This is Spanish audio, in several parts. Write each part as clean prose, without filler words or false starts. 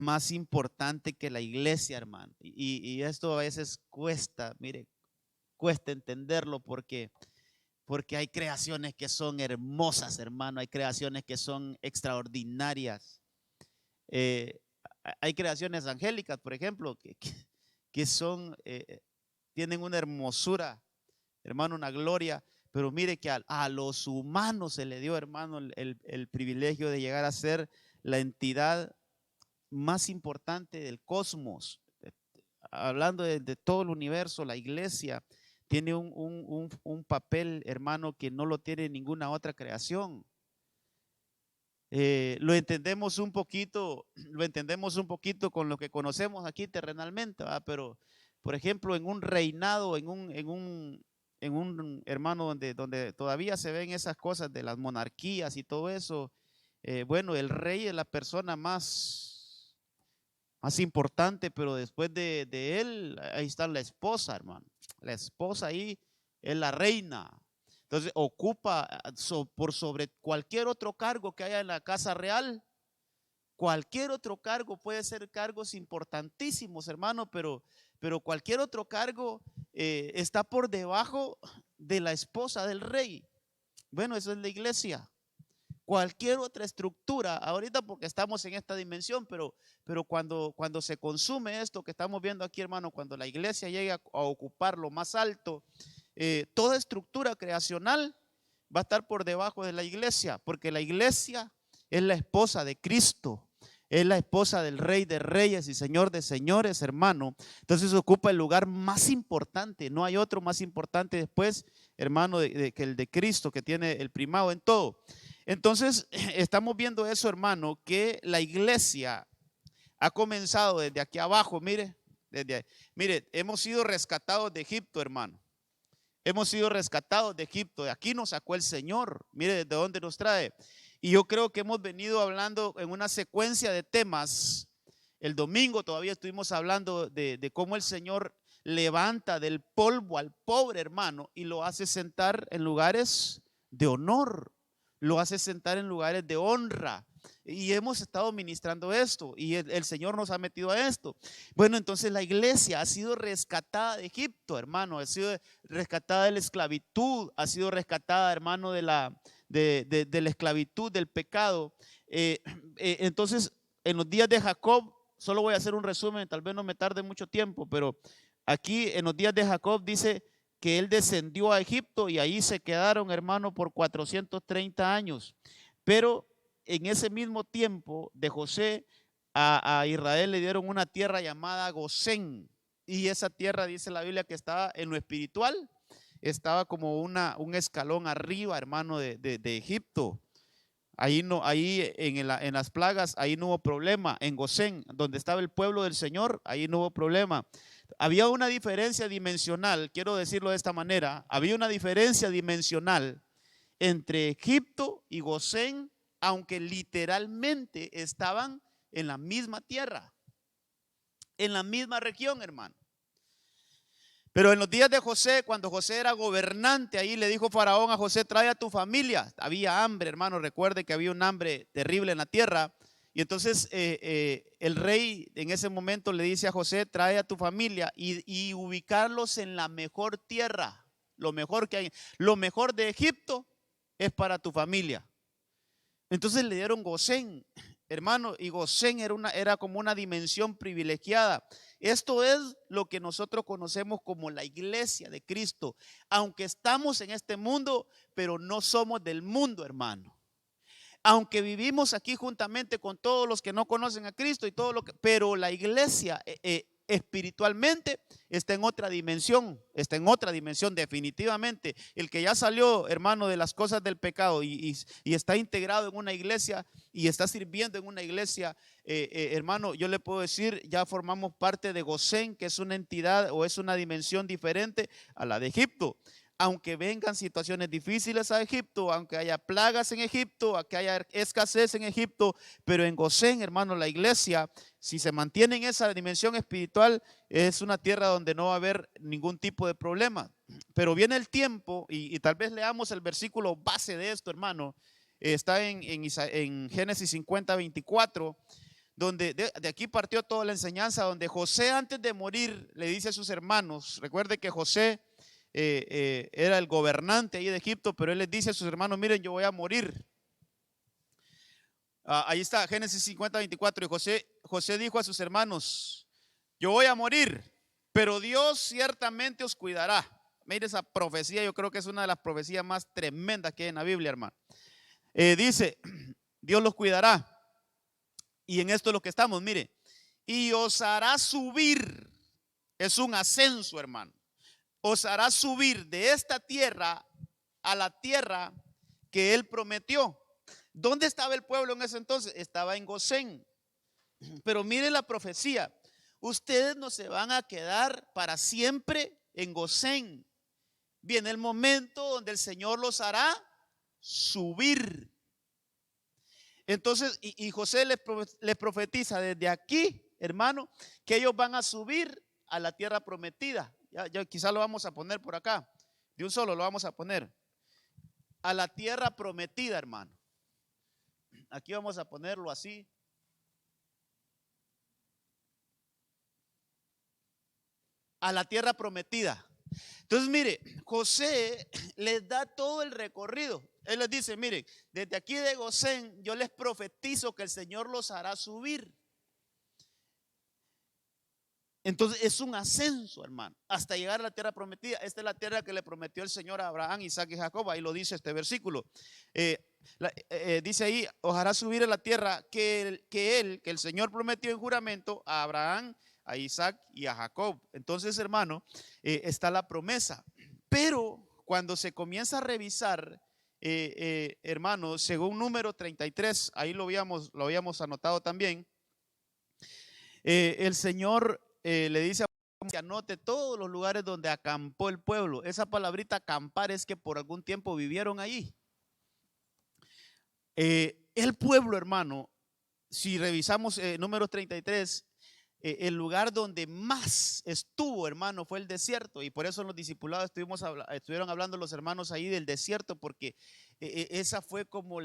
más importante que la iglesia, hermano. Y esto a veces cuesta, mire, cuesta entenderlo porque hay creaciones que son hermosas, hermano, hay creaciones que son extraordinarias. Eh, Hay creaciones angélicas, por ejemplo, que son, tienen una hermosura, hermano, una gloria, pero mire que a los humanos se le dio, hermano, el privilegio de llegar a ser la entidad más importante del cosmos. Hablando de todo el universo, la iglesia tiene un papel, hermano, que no lo tiene ninguna otra creación. Lo entendemos un poquito con lo que conocemos aquí terrenalmente, ¿verdad? Pero, por ejemplo, en un reinado, en un hermano donde todavía se ven esas cosas de las monarquías y todo eso, bueno, el rey es la persona más importante, pero después de él, ahí está la esposa, hermano. La esposa ahí es la reina. Entonces ocupa por sobre cualquier otro cargo que haya en la casa real. Cualquier otro cargo puede ser cargos importantísimos, hermano, pero cualquier otro cargo está por debajo de la esposa del rey. Bueno, eso es la iglesia. Cualquier otra estructura, ahorita porque estamos en esta dimensión, pero cuando se consume esto que estamos viendo aquí, hermano, cuando la iglesia llega a ocupar lo más alto, toda estructura creacional va a estar por debajo de la iglesia, porque la iglesia es la esposa de Cristo, es la esposa del Rey de Reyes y Señor de Señores, hermano. Entonces ocupa el lugar más importante, no hay otro más importante después, hermano, que el de Cristo, que tiene el primado en todo. Entonces, estamos viendo eso, hermano, que la iglesia ha comenzado desde aquí abajo, mire, hemos sido rescatados de Egipto, hermano. Hemos sido rescatados de Egipto, de aquí nos sacó el Señor, mire desde dónde nos trae. Y yo creo que hemos venido hablando en una secuencia de temas. El domingo todavía estuvimos hablando de cómo el Señor levanta del polvo al pobre hermano y lo hace sentar en lugares de honor, lo hace sentar en lugares de honra. Y hemos estado ministrando esto y el Señor nos ha metido a esto. Bueno, entonces la iglesia ha sido rescatada de Egipto, hermano, ha sido rescatada de la esclavitud, ha sido rescatada, hermano, de la esclavitud, del pecado. Entonces, en los días de Jacob, solo voy a hacer un resumen, tal vez no me tarde mucho tiempo, pero aquí en los días de Jacob dice que él descendió a Egipto y ahí se quedaron, hermano, por 430 años. Pero en ese mismo tiempo de José, a Israel le dieron una tierra llamada Gosén. Y esa tierra, dice la Biblia, que estaba en lo espiritual, estaba como un escalón arriba, hermano, de Egipto. Ahí no, ahí en las plagas, ahí no hubo problema. En Gosén, donde estaba el pueblo del Señor, ahí no hubo problema. Había una diferencia dimensional, quiero decirlo de esta manera, había una diferencia dimensional entre Egipto y Gosén, aunque literalmente estaban en la misma tierra, en la misma región, hermano. Pero en los días de José, cuando José era gobernante, ahí le dijo Faraón a José: trae a tu familia. Había hambre, hermano, recuerde que había un hambre terrible en la tierra. Y entonces el rey en ese momento le dice a José: trae a tu familia y ubicarlos en la mejor tierra, lo mejor que hay. Lo mejor de Egipto es para tu familia. Entonces le dieron Gosén, hermano, y Gosén era como una dimensión privilegiada. Esto es lo que nosotros conocemos como la iglesia de Cristo. Aunque estamos en este mundo, pero no somos del mundo, hermano. Aunque vivimos aquí juntamente con todos los que no conocen a Cristo y todo lo que, pero la iglesia espiritualmente está en otra dimensión definitivamente. El que ya salió, hermano, de las cosas del pecado y está integrado en una iglesia y está sirviendo en una iglesia, hermano, yo le puedo decir, ya formamos parte de Gosén, que es una entidad o es una dimensión diferente a la de Egipto. Aunque vengan situaciones difíciles a Egipto, aunque haya plagas en Egipto, aunque haya escasez en Egipto, pero en Gosén, hermano, la iglesia, si se mantiene en esa dimensión espiritual, es una tierra donde no va a haber ningún tipo de problema. Pero viene el tiempo, y tal vez leamos el versículo base de esto, hermano. Está en Génesis 50:24. donde de aquí partió toda la enseñanza, donde José antes de morir le dice a sus hermanos, recuerde que José era el gobernante ahí de Egipto, pero él les dice a sus hermanos, miren, yo voy a morir. Ahí está, Génesis 50:24, y José dijo a sus hermanos, yo voy a morir, pero Dios ciertamente os cuidará. Mire esa profecía, yo creo que es una de las profecías más tremendas que hay en la Biblia, hermano. Dice, Dios los cuidará. Y en esto es lo que estamos, mire. Y os hará subir. Es un ascenso, hermano. Os hará subir de esta tierra a la tierra que él prometió. ¿Dónde estaba el pueblo en ese entonces? Estaba en Gosén. Pero mire la profecía. Ustedes no se van a quedar para siempre en Gosén. Viene el momento donde el Señor los hará subir. Entonces, y José les profetiza desde aquí, hermano, que ellos van a subir a la tierra prometida. Ya quizás lo vamos a poner por acá. De un solo lo vamos a poner. A la tierra prometida, hermano. Aquí vamos a ponerlo así. A la tierra prometida. Entonces, mire, José les da todo el recorrido. Él les dice, mire, desde aquí de Gosén yo les profetizo que el Señor los hará subir. Entonces es un ascenso, hermano, hasta llegar a la tierra prometida. Esta es la tierra que le prometió el Señor a Abraham, Isaac y Jacob. Ahí lo dice este versículo. Dice ahí, os hará subir a la tierra que el Señor prometió en juramento a Abraham, a Isaac y a Jacob. Entonces, hermano, está la promesa. Pero cuando se comienza a revisar, hermano, según número 33, ahí lo habíamos anotado también, el Señor le dice a que anote todos los lugares donde acampó el pueblo. Esa palabrita acampar es que por algún tiempo vivieron allí. El pueblo, hermano, si revisamos número 33, el lugar donde más estuvo, hermano, fue el desierto. Y por eso en los discipulados estuvieron hablando los hermanos ahí del desierto, porque esa fue como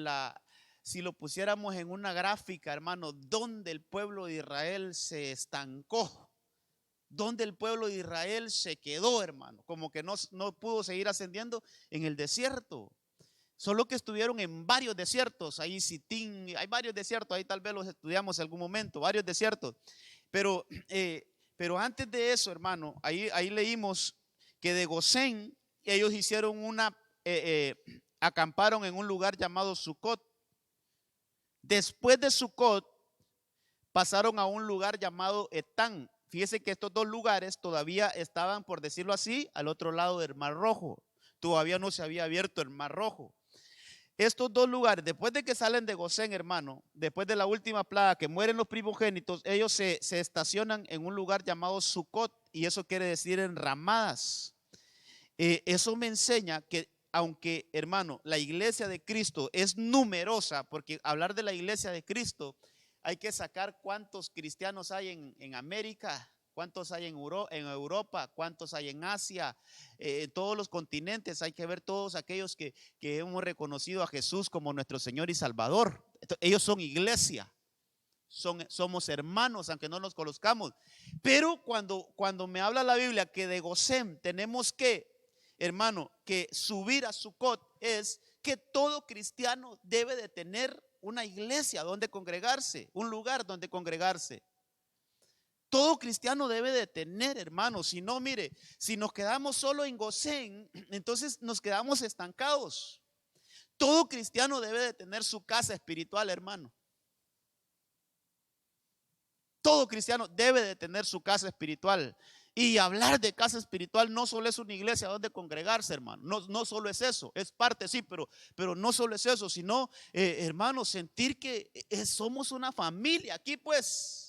si lo pusiéramos en una gráfica, hermano, donde el pueblo de Israel se estancó, donde el pueblo de Israel se quedó, hermano, como que no pudo seguir ascendiendo en el desierto. Solo que estuvieron en varios desiertos, ahí Sitín, hay varios desiertos, ahí tal vez los estudiamos en algún momento, varios desiertos. Pero antes de eso, hermano, ahí leímos que de Gosén ellos hicieron acamparon en un lugar llamado Sucot. Después de Sucot pasaron a un lugar llamado Etán. Fíjese que estos dos lugares todavía estaban, por decirlo así, al otro lado del Mar Rojo. Todavía no se había abierto el Mar Rojo. Estos dos lugares, después de que salen de Gosén, hermano, después de la última plaga que mueren los primogénitos, ellos se estacionan en un lugar llamado Sucot, y eso quiere decir enramadas. Eso me enseña que aunque, hermano, la iglesia de Cristo es numerosa, porque hablar de la iglesia de Cristo hay que sacar cuántos cristianos hay en América, cuántos hay en Europa, cuántos hay en Asia, en todos los continentes. Hay que ver todos aquellos que hemos reconocido a Jesús como nuestro Señor y Salvador. Ellos son iglesia, somos hermanos, aunque no nos conozcamos. Pero cuando me habla la Biblia que de Gosén tenemos que, hermano, que subir a Sucot, es que todo cristiano debe de tener una iglesia donde congregarse, un lugar donde congregarse. Todo cristiano debe de tener, hermano. Si no, mire, si nos quedamos solo en Gosén, entonces nos quedamos estancados. Todo cristiano debe de tener su casa espiritual, hermano. Todo cristiano debe de tener su casa espiritual. Y hablar de casa espiritual no solo es una iglesia donde congregarse, hermano. No solo es eso, es parte, sí, pero no solo es eso, sino, hermano, sentir que somos una familia aquí, pues.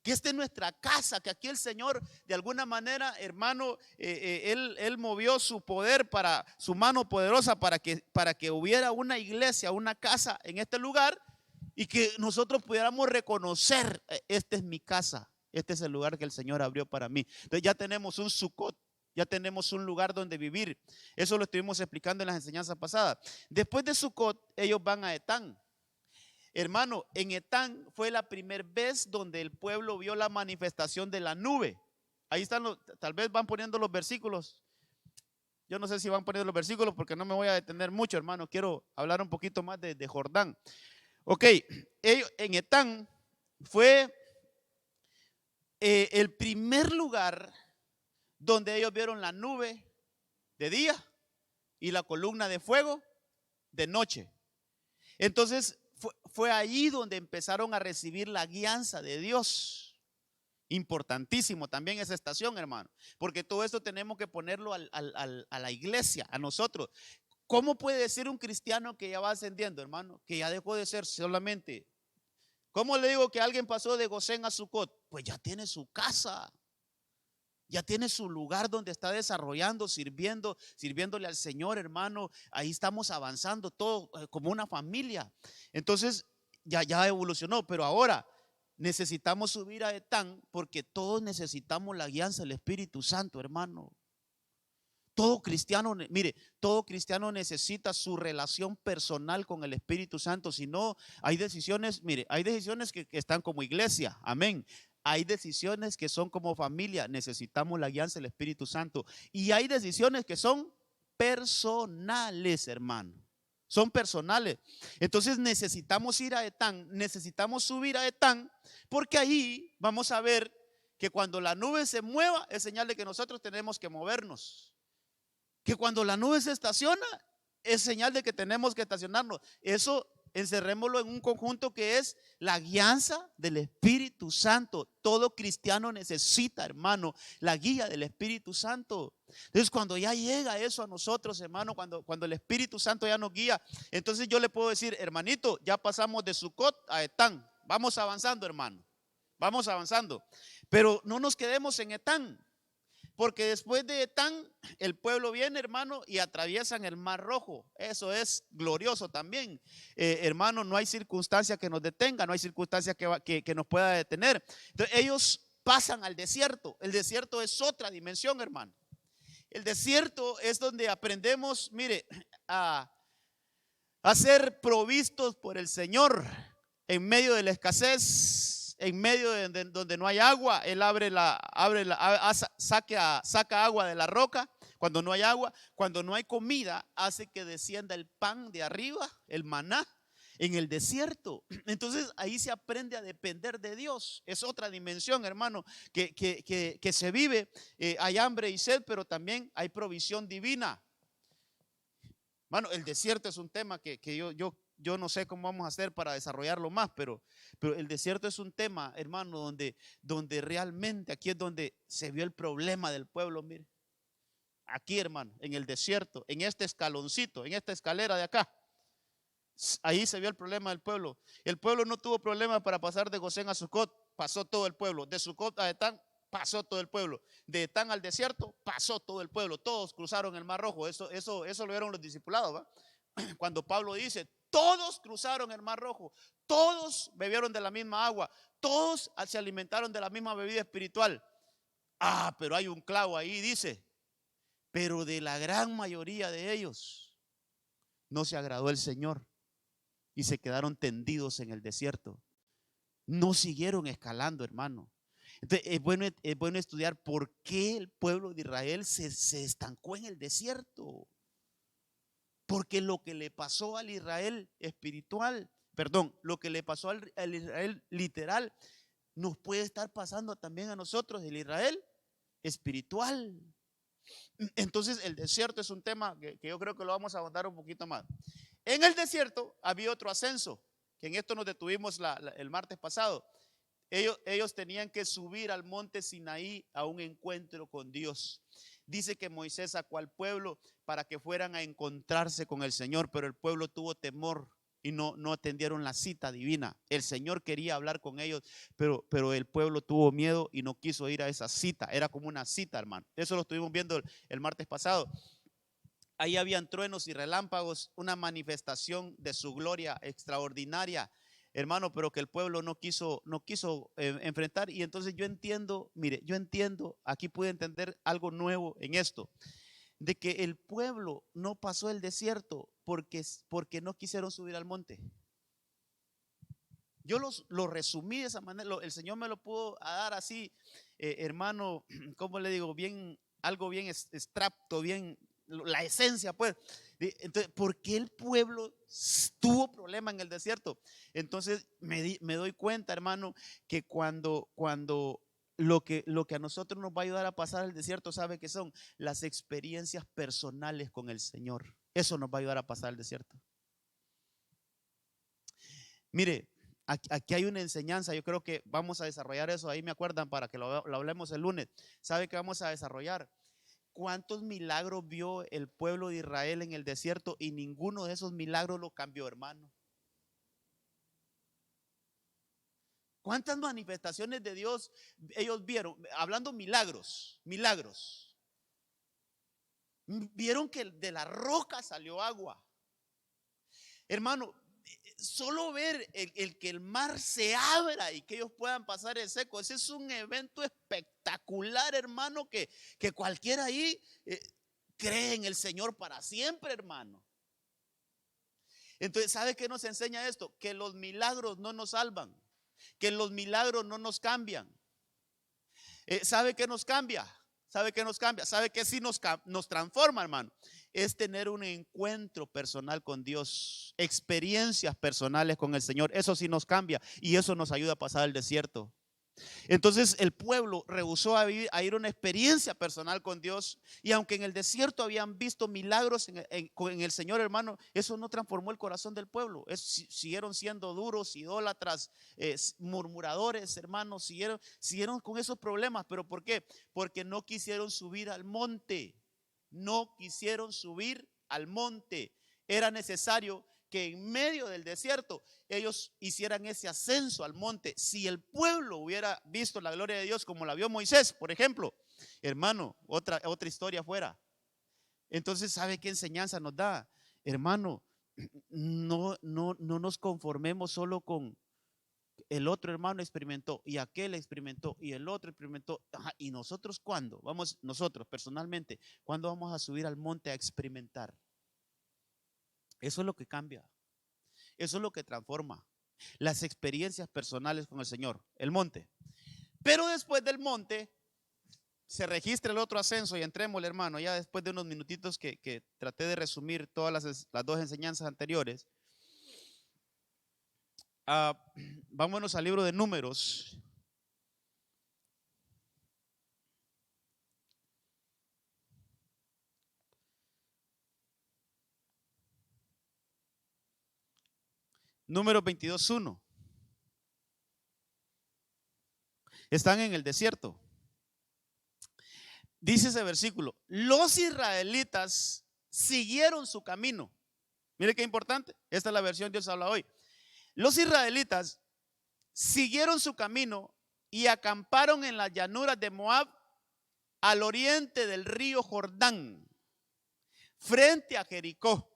Que esta es nuestra casa, que aquí el Señor de alguna manera, hermano, él movió su poder, su mano poderosa para que hubiera una iglesia, una casa en este lugar, y que nosotros pudiéramos reconocer, esta es mi casa, este es el lugar que el Señor abrió para mí. Entonces ya tenemos un Sucot, ya tenemos un lugar donde vivir. Eso lo estuvimos explicando en las enseñanzas pasadas. Después de Sucot, ellos van a Etán. Hermano, en Etán fue la primera vez donde el pueblo vio la manifestación de la nube. Ahí están, tal vez van poniendo los versículos. Yo no sé si van poniendo los versículos porque no me voy a detener mucho, hermano. Quiero hablar un poquito más de Jordán. Ok, en Etán fue el primer lugar donde ellos vieron la nube de día y la columna de fuego de noche. Entonces fue allí donde empezaron a recibir la guianza de Dios. Importantísimo también esa estación, hermano, porque todo esto tenemos que ponerlo a la iglesia, a nosotros. ¿Cómo puede decir un cristiano que ya va ascendiendo, hermano? Que ya dejó de ser solamente. ¿Cómo le digo que alguien pasó de Gosén a Sucot? Pues ya tiene su casa, ya tiene su lugar donde está desarrollando, sirviéndole al Señor, hermano. Ahí estamos avanzando todo como una familia. Entonces ya evolucionó, pero ahora necesitamos subir a Etán porque todos necesitamos la guianza del Espíritu Santo, hermano. Todo cristiano, mire, todo cristiano necesita su relación personal con el Espíritu Santo. Si no, hay decisiones, mire, hay decisiones que están como iglesia, amén. Hay decisiones que son como familia, necesitamos la guianza del Espíritu Santo. Y hay decisiones que son personales, hermano. Son personales. Entonces necesitamos ir a Etán, necesitamos subir a Etán, porque ahí vamos a ver que cuando la nube se mueva es señal de que nosotros tenemos que movernos. Que cuando la nube se estaciona es señal de que tenemos que estacionarnos. Eso encerrémoslo en un conjunto que es la guianza del Espíritu Santo. Todo cristiano necesita, hermano, la guía del Espíritu Santo. Entonces cuando ya llega eso a nosotros, hermano, cuando el Espíritu Santo ya nos guía, entonces yo le puedo decir, hermanito, ya pasamos de Sucot a Etán. Vamos avanzando, hermano. Vamos avanzando. Pero no nos quedemos en Etán. Porque después de Etán, el pueblo viene, hermano, y atraviesan el Mar Rojo. Eso es glorioso también. Hermano, no hay circunstancia que nos detenga, no hay circunstancia que nos pueda detener. Entonces, ellos pasan al desierto. El desierto es otra dimensión, hermano. El desierto es donde aprendemos, mire, a ser provistos por el Señor en medio de la escasez. En medio de donde no hay agua, Él saca agua de la roca. Cuando no hay agua, cuando no hay comida, hace que descienda el pan de arriba, el maná, en el desierto. Entonces ahí se aprende a depender de Dios. Es otra dimensión, hermano, que se vive. Hay hambre y sed, pero también hay provisión divina. Hermano, el desierto es un tema que yo no sé cómo vamos a hacer para desarrollarlo más, pero el desierto es un tema, hermano, donde realmente aquí es donde se vio el problema del pueblo. Mire, aquí, hermano, en el desierto, en este escaloncito, en esta escalera de acá, ahí se vio el problema del pueblo. El pueblo no tuvo problema para pasar de Gosén a Sucot, pasó todo el pueblo. De Sucot a Etán, pasó todo el pueblo. De Etán al desierto, pasó todo el pueblo. Todos cruzaron el Mar Rojo. Eso lo vieron los discipulados, ¿va? Cuando Pablo dice, todos cruzaron el Mar Rojo, todos bebieron de la misma agua, todos se alimentaron de la misma bebida espiritual. Pero hay un clavo ahí, dice, pero de la gran mayoría de ellos no se agradó el Señor y se quedaron tendidos en el desierto. No siguieron escalando, hermano. Entonces, es bueno estudiar por qué el pueblo de Israel se estancó en el desierto. Porque lo que le pasó al Israel espiritual, perdón, lo que le pasó al Israel literal, nos puede estar pasando también a nosotros, el Israel espiritual. Entonces el desierto es un tema que yo creo que lo vamos a ahondar un poquito más. En el desierto había otro ascenso, que en esto nos detuvimos el martes pasado. Ellos tenían que subir al monte Sinaí a un encuentro con Dios. Dice que Moisés sacó al pueblo para que fueran a encontrarse con el Señor, pero el pueblo tuvo temor y no atendieron la cita divina. El Señor quería hablar con ellos, pero el pueblo tuvo miedo y no quiso ir a esa cita. Era como una cita, hermano. Eso lo estuvimos viendo el martes pasado. Ahí habían truenos y relámpagos, una manifestación de su gloria extraordinaria, hermano, pero que el pueblo no quiso enfrentar. Y entonces yo entiendo, mire, aquí pude entender algo nuevo en esto, de que el pueblo no pasó el desierto porque no quisieron subir al monte. Yo lo resumí de esa manera, el Señor me lo pudo dar así, hermano, ¿cómo le digo? Bien, algo bien extracto, bien, la esencia pues. Entonces, ¿por qué el pueblo tuvo problema en el desierto? Entonces me doy cuenta, hermano, que cuando lo que a nosotros nos va a ayudar a pasar el desierto, ¿sabe qué son? Las experiencias personales con el Señor. Eso nos va a ayudar a pasar el desierto. Mire, aquí hay una enseñanza, yo creo que vamos a desarrollar eso, ahí me acuerdan para que lo hablemos el lunes. ¿Sabe qué vamos a desarrollar? ¿Cuántos milagros vio el pueblo de Israel en el desierto y ninguno de esos milagros lo cambió, hermano? ¿Cuántas manifestaciones de Dios ellos vieron? Hablando milagros, milagros. Vieron que de la roca salió agua. Hermano, solo ver el que el mar se abra y que ellos puedan pasar el seco, ese es un evento espectacular, hermano, que cualquiera ahí cree en el Señor para siempre, hermano. Entonces, ¿sabe qué nos enseña esto? Que los milagros no nos salvan, que los milagros no nos cambian. ¿Sabe qué nos cambia? ¿Sabe qué nos cambia? ¿Sabe qué sí nos transforma, hermano? Es tener un encuentro personal con Dios, experiencias personales con el Señor. Eso sí nos cambia y eso nos ayuda a pasar el desierto. Entonces el pueblo rehusó a ir a una experiencia personal con Dios, y aunque en el desierto habían visto milagros en el Señor, hermano, eso no transformó el corazón del pueblo. Siguieron siendo duros, idólatras, murmuradores, hermanos, siguieron con esos problemas. ¿Pero por qué? Porque no quisieron subir al monte, no quisieron subir al monte. Era necesario que en medio del desierto ellos hicieran ese ascenso al monte. Si el pueblo hubiera visto la gloria de Dios como la vio Moisés, por ejemplo, hermano, otra historia fuera. Entonces, ¿sabe qué enseñanza nos da? Hermano, no nos conformemos solo con el otro hermano experimentó y aquel experimentó y el otro experimentó. Ajá, ¿y nosotros cuándo? Nosotros personalmente, ¿cuándo vamos a subir al monte a experimentar? Eso es lo que cambia. Eso es lo que transforma. Las experiencias personales con el Señor, el monte. Pero después del monte se registra el otro ascenso, y entrémosle, hermano, ya después de unos minutitos que traté de resumir todas las dos enseñanzas anteriores. Vámonos al libro de Números. Número 22:1. Están en el desierto. Dice ese versículo: los israelitas siguieron su camino. Mire qué importante. Esta es la versión Dios habla hoy. Los israelitas siguieron su camino y acamparon en las llanuras de Moab, al oriente del río Jordán, frente a Jericó.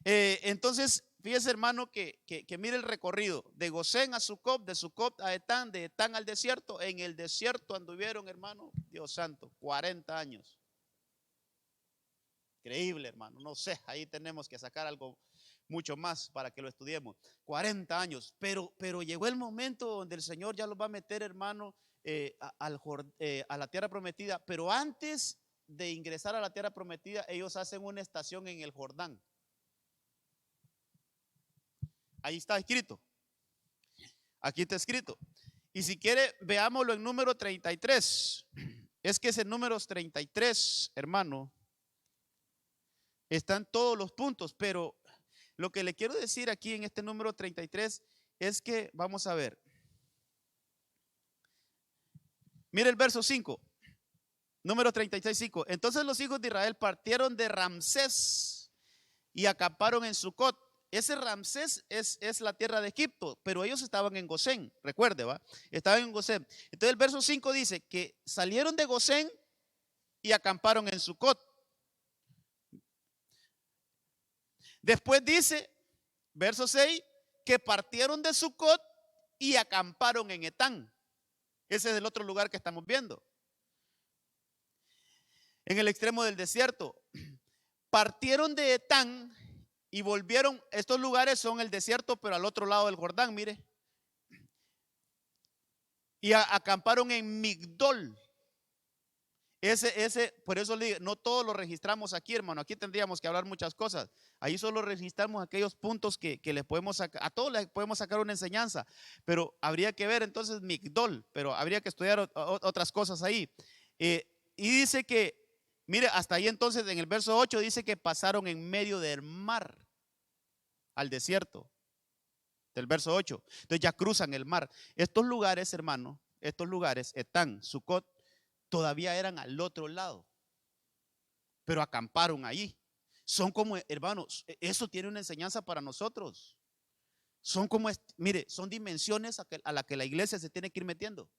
Entonces, fíjese, hermano, que mire el recorrido de Gosén a Sucot, de Sucot a Etán, de Etán al desierto. En el desierto anduvieron, hermano, Dios santo, 40 años. Increíble, hermano. No sé, ahí tenemos que sacar algo mucho más para que lo estudiemos. 40 años, pero llegó el momento donde el Señor ya los va a meter, hermano, a la tierra prometida. Pero antes de ingresar a la tierra prometida, ellos hacen una estación en el Jordán. Ahí está escrito. Aquí está escrito. Y si quiere, veámoslo en número 33. Es que ese número 33, hermano, están todos los puntos, pero lo que le quiero decir aquí en este número 33 es que, vamos a ver. Mire el verso 5. Número 36:5. Entonces los hijos de Israel partieron de Ramsés y acamparon en Sucot. Ese Ramsés es la tierra de Egipto, pero ellos estaban en Gosén, recuerde, ¿va? Estaban en Gosén. Entonces el verso 5 dice que salieron de Gosén y acamparon en Sucot. Después dice, verso 6, que partieron de Sucot y acamparon en Etán. Ese es el otro lugar que estamos viendo. En el extremo del desierto. Partieron de Etán y volvieron, estos lugares son el desierto, pero al otro lado del Jordán, mire. Y acamparon en Migdol. Por eso le digo, no todos lo registramos aquí, hermano. Aquí tendríamos que hablar muchas cosas. Ahí solo registramos aquellos puntos que les podemos sacar, a todos les podemos sacar una enseñanza, pero habría que ver entonces Migdol, pero habría que estudiar otras cosas ahí. Y dice que, mire, hasta ahí entonces en el verso 8 dice que pasaron en medio del mar al desierto, del verso 8. Entonces ya cruzan el mar. Estos lugares, hermano, estos lugares, Etán, Sucot, todavía eran al otro lado, pero acamparon allí. Son como, hermanos, eso tiene una enseñanza para nosotros. Son como, mire, son dimensiones a las que la iglesia se tiene que ir metiendo.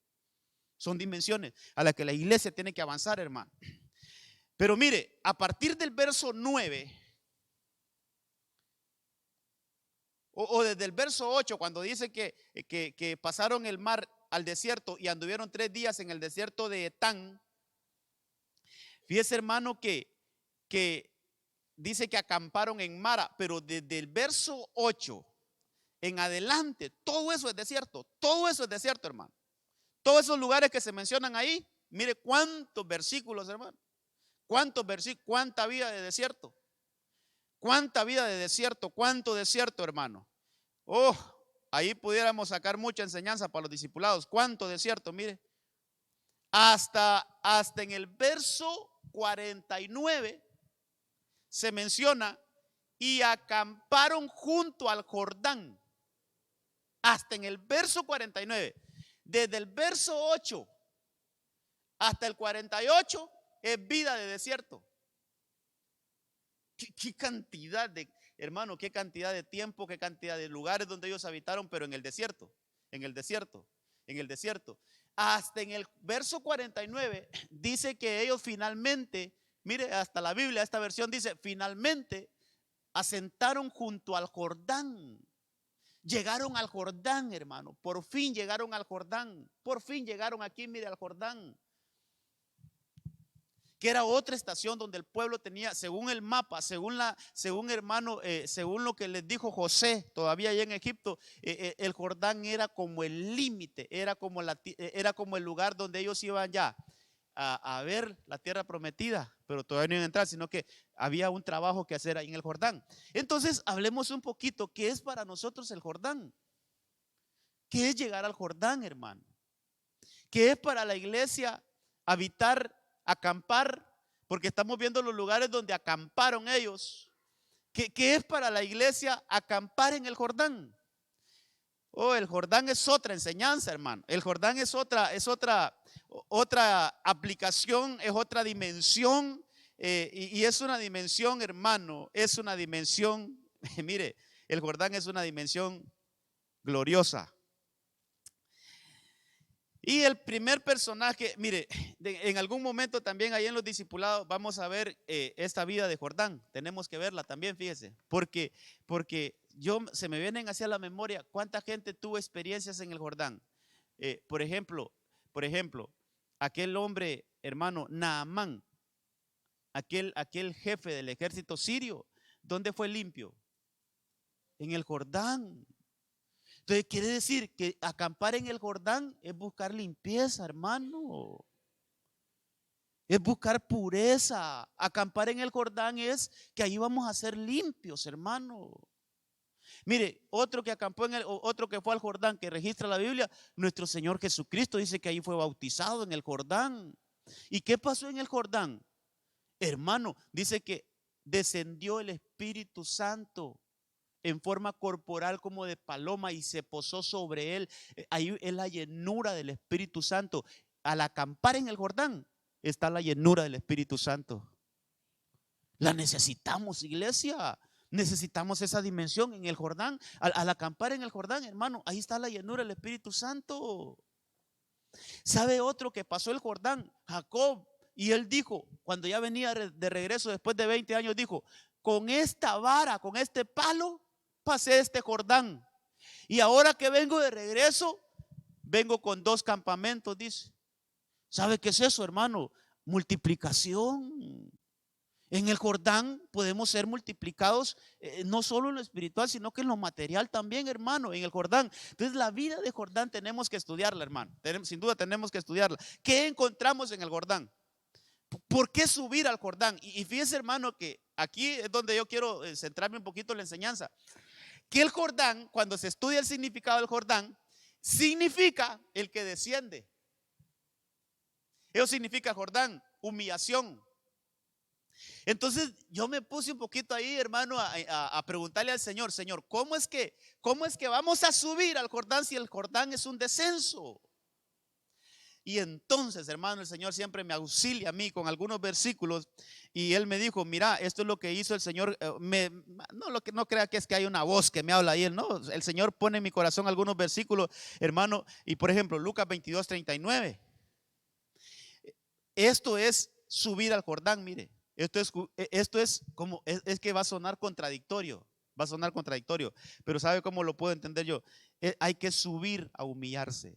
Son dimensiones a las que la iglesia tiene que avanzar, hermano. Pero mire, a partir del verso 9, o desde el verso 8, cuando dice que pasaron el mar al desierto y anduvieron 3 días en el desierto de Etán. Fíjese, hermano, que dice que acamparon en Mara, pero desde el verso 8 en adelante, todo eso es desierto, hermano. Todos esos lugares que se mencionan ahí, mire cuántos versículos, hermano. Cuántos versículos, cuánta vida de desierto. Cuánta vida de desierto, cuánto desierto, hermano. Oh, ahí pudiéramos sacar mucha enseñanza para los discipulados. Cuánto desierto, mire. Hasta en el verso 49 se menciona y acamparon junto al Jordán. Hasta en el verso 49. Desde el verso 8 hasta el 48 es vida de desierto. ¿Qué cantidad de, hermano, qué cantidad de tiempo, qué cantidad de lugares donde ellos habitaron, pero en el desierto, en el desierto, en el desierto. Hasta en el verso 49 dice que ellos finalmente, mire, hasta la Biblia, esta versión dice, finalmente asentaron junto al Jordán. Llegaron al Jordán, hermano. Por fin llegaron al Jordán. Por fin llegaron aquí, mire, al Jordán. Que era otra estación donde el pueblo tenía, según el mapa, según hermano, según lo que les dijo José, todavía allá en Egipto, el Jordán era como el límite, era como el lugar donde ellos iban ya a ver la tierra prometida, pero todavía no iban a entrar, sino que había un trabajo que hacer ahí en el Jordán. Entonces, hablemos un poquito, ¿qué es para nosotros el Jordán? ¿Qué es llegar al Jordán, hermano? ¿Qué es para la iglesia habitar, acampar? Porque estamos viendo los lugares donde acamparon ellos. ¿Qué es para la iglesia acampar en el Jordán? Oh, el Jordán es otra enseñanza, hermano. El Jordán es otra aplicación, es otra dimensión, y es una dimensión, hermano, es una dimensión, mire, el Jordán es una dimensión gloriosa. Y el primer personaje, mire, en algún momento también ahí en los discipulados vamos a ver esta vida de Jordán. Tenemos que verla también, fíjese, porque se me vienen hacia la memoria cuánta gente tuvo experiencias en el Jordán. Por ejemplo, aquel hombre, hermano, Naamán, aquel jefe del ejército sirio, ¿dónde fue limpio? En el Jordán. Entonces quiere decir que acampar en el Jordán es buscar limpieza, hermano. Es buscar pureza. Acampar en el Jordán es que ahí vamos a ser limpios, hermano. Mire, otro que fue al Jordán, que registra la Biblia, nuestro Señor Jesucristo dice que ahí fue bautizado en el Jordán. ¿Y qué pasó en el Jordán? Hermano, dice que descendió el Espíritu Santo en forma corporal como de paloma y se posó sobre él. Ahí es la llenura del Espíritu Santo. Al acampar en el Jordán está la llenura del Espíritu Santo. La necesitamos, iglesia. Necesitamos esa dimensión en el Jordán. Al acampar en el Jordán, hermano, ahí está la llenura del Espíritu Santo. ¿Sabe otro que pasó el Jordán? Jacob. Y él dijo, cuando ya venía de regreso después de 20 años, dijo, con esta vara, con este palo, pasé este Jordán. Y ahora que vengo de regreso, vengo con 2 campamentos, dice. ¿Sabe qué es eso, hermano? Multiplicación. En el Jordán podemos ser multiplicados, no solo en lo espiritual, sino que en lo material también, hermano, en el Jordán. Entonces la vida de Jordán tenemos que estudiarla, hermano. Sin duda tenemos que estudiarla. ¿Qué encontramos en el Jordán? ¿Por qué subir al Jordán? Y fíjese, hermano, que aquí es donde yo quiero centrarme un poquito en la enseñanza. Que el Jordán, cuando se estudia el significado del Jordán, significa el que desciende. Eso significa Jordán, humillación. Entonces yo me puse un poquito ahí, hermano, a preguntarle al Señor, Señor, ¿cómo es que vamos a subir al Jordán si el Jordán es un descenso? Y entonces, hermano, el Señor siempre me auxilia a mí con algunos versículos y Él me dijo, mira, esto es lo que hizo el Señor. No crea que es que hay una voz que me habla ahí. No, el Señor pone en mi corazón algunos versículos, hermano. Y por ejemplo, Lucas 22:39. Esto es subir al Jordán, mire. Esto es como, es que va a sonar contradictorio. Va a sonar contradictorio. Pero ¿sabe cómo lo puedo entender yo? Hay que subir a humillarse.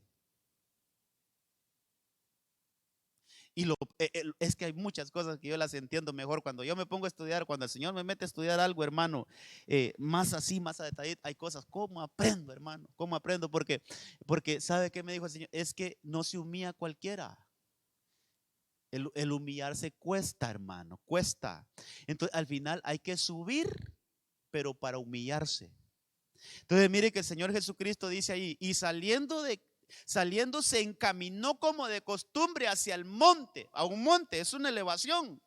Y es que hay muchas cosas que yo las entiendo mejor cuando yo me pongo a estudiar, cuando el Señor me mete a estudiar algo, hermano, más así, más a detalle, hay cosas. ¿Cómo aprendo, hermano? ¿Cómo aprendo? Porque ¿sabe qué me dijo el Señor? Es que no se humilla cualquiera. El humillarse cuesta, hermano, cuesta. Entonces, al final hay que subir, pero para humillarse. Entonces, mire que el Señor Jesucristo dice ahí, y saliendo se encaminó como de costumbre hacia el monte. A un monte, es una elevación,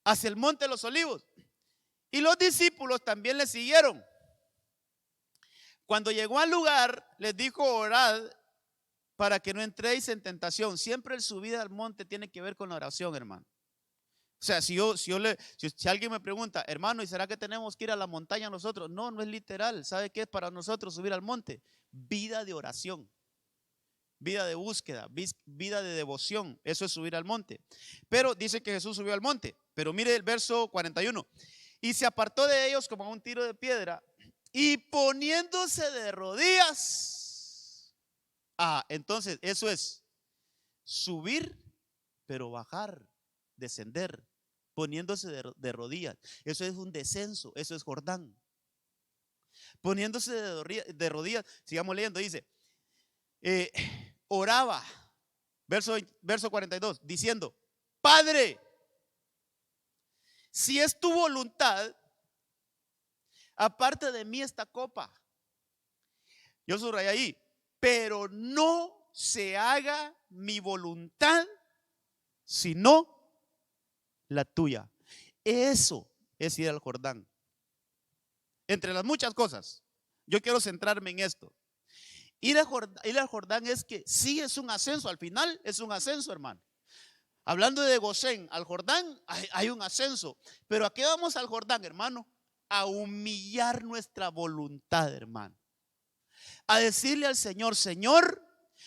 hacia el monte de los olivos. Y los discípulos también le siguieron. Cuando llegó al lugar, les dijo: orad para que no entréis en tentación. Siempre el subir al monte tiene que ver con la oración, hermano. O sea, si alguien me pregunta, hermano, ¿y será que tenemos que ir a la montaña nosotros? No, no es literal. ¿Sabe qué es para nosotros subir al monte? Vida de oración, vida de búsqueda, vida de devoción. Eso es subir al monte. Pero dice que Jesús subió al monte. Pero mire el verso 41. Y se apartó de ellos como a un tiro de piedra y poniéndose de rodillas. Entonces eso es subir, pero bajar, descender, poniéndose de rodillas. Eso es un descenso, eso es Jordán. Poniéndose de rodillas, sigamos leyendo, dice, oraba, verso 42, diciendo: Padre, si es tu voluntad, aparte de mí esta copa. Yo subrayé ahí, pero no se haga mi voluntad, sino la tuya. Eso es ir al Jordán. Entre las muchas cosas, yo quiero centrarme en esto. Ir al Jordán es que sí es un ascenso, al final es un ascenso, hermano. Hablando de Gosén al Jordán, hay un ascenso. Pero ¿a qué vamos al Jordán, hermano? A humillar nuestra voluntad, hermano. A decirle al Señor: Señor,